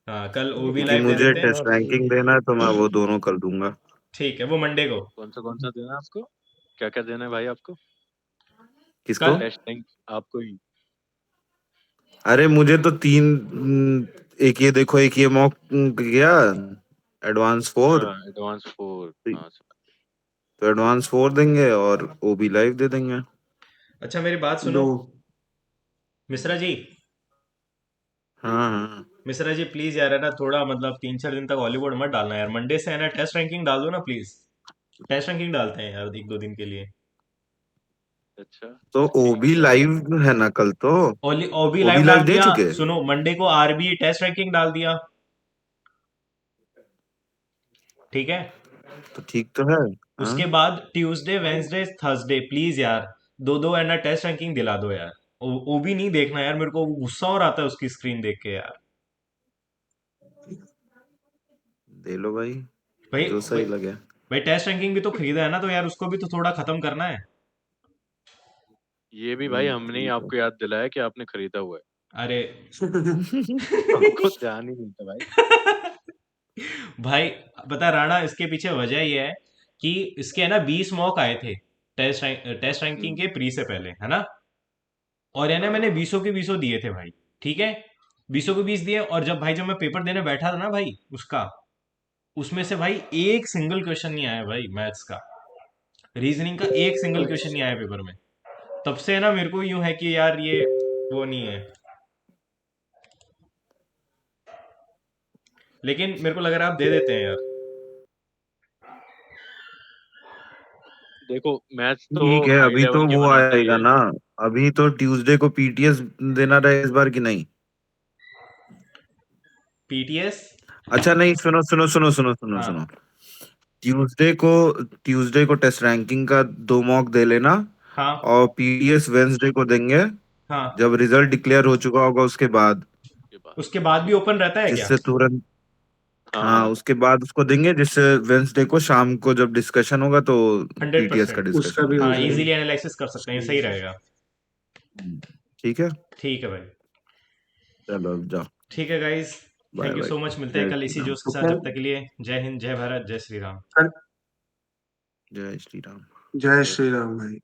हाँ कल ओबी क्योंकि लाइव दे मुझे देते हैं। टेस्ट रैंकिंग देना है तो मैं वो दोनों कर दूंगा। ठीक है, वो मंडे को। कौन सा देना है आपको? क्या क्या देना है भाई आपको? किसको? कल टेस्ट रैंक आपको ही। अरे मुझे तो एक ये देखो, एक ये मॉक गया एडवांस 4, एडवांस 4। हाँ तो एडवांस 4 देंगे और वो भी लाइव दे देंगे। अच्छा मेरी बात सुनो दो। मिश्रा जी। हाँ हाँ। मिश्रा जी प्लीज यार, है ना, थोड़ा मतलब 3-4 दिन तक हॉलीवुड मत डालना यार। मंडे से है ना टेस्ट रैंकिंग डाल दो ना प्लीज। टेस्ट रैंकिंग डालते हैं यार 1-2 दिन के लिए। अच्छा। तो वो भी लाइव है ना कल तो? ओली ओबी वो लाइव भी डाल लाइव दे दिया। चुके? सुनो, मंडे को आरबी टेस्ट रैंकिंग डाल दिया, ठीक है? तो ठीक तो है। हाँ उसके बाद ट्यूसडे वेंसडे थर्सडे प्लीज यार, दो दो है ना टेस्ट रैंकिंग दिला दो यार। वो भी नहीं देखना यार, मेरे को गुस्सा और आता है उसकी स्क्रीन देख के यार। दे लो भाई, भाई जो भाई, सही लगे। भाई टेस्ट रैंकिंग भी तो खरीदा है ना, तो यार उसको भी तो थोड़ा खत्म करना है। ये भी भाई हमने ही ठीक है। आपको याद दिलाया कि आपने खरीदा हुआ है। अरे हमको ध्यान ही नहीं था भाई। भाई पता है राणा, इसके पीछे वजह ये है कि इसके है ना 20 मॉक आए थे टेस्ट रैंकिंग के प्री से पहले, है ना? और है ना मैंने 20 के 20 दिए थे भाई, ठीक है? 20 के 20 दिए, और जब मैं पेपर देने बैठा था ना भाई उसका, उसमें से भाई एक सिंगल क्वेश्चन नहीं आया भाई मैथ्स का। रीजनिंग का एक सिंगल क्वेश्चन नहीं आया पेपर में। तब से है ना मेरे को यूं है कि यार ये वो नहीं है। लेकिन मेरे को लग रहा है आप दे देते हैं यार। देखो मैथ्स तो ठीक है, हाई अभी लेवल तो की वो बनानी आएगा है। ना। अभी तो ट्यूसडे को पीटीएस देना रहे इस बार की नहीं? पीटीएस। अच्छा नहीं, सुनो सुनो सुनो सुनो सुनो हाँ सुनो। ट्यूसडे को ट्यूसडे को टेस्ट रैंकिंग का 2 मॉक दे लेना, हाँ और पीटीएस वेंसडे को देंगे, हाँ। जब रिजल्ट डिक्लेयर हो चुका होगा उसके बाद। के बाद। उसके बाद भी ओपन रहता है क्या? जिससे तुरंत, हाँ हाँ हाँ। उसके बाद उसको देंगे, जिससे वेंसडे को शाम को जब डिस्कशन होगा तो हंड्रेड पीटीएस का परसेंट डिस्कशन उसका भी होगा। हो हाँ जाएगा। इजीली एनालिसिस कर सकते हैं, सही रहेगा। ठीक है, ठीक है भाई, चलो अब जाओ, ठीक है guys, bye thank you bye, so much, मिलते हैं जय कल श्री इसी राम, जोश के साथ, ओके, जब तक के लिए जय हिंद, जय भारत, जय श्री राम। जय श्री राम। जय श्री राम भाई।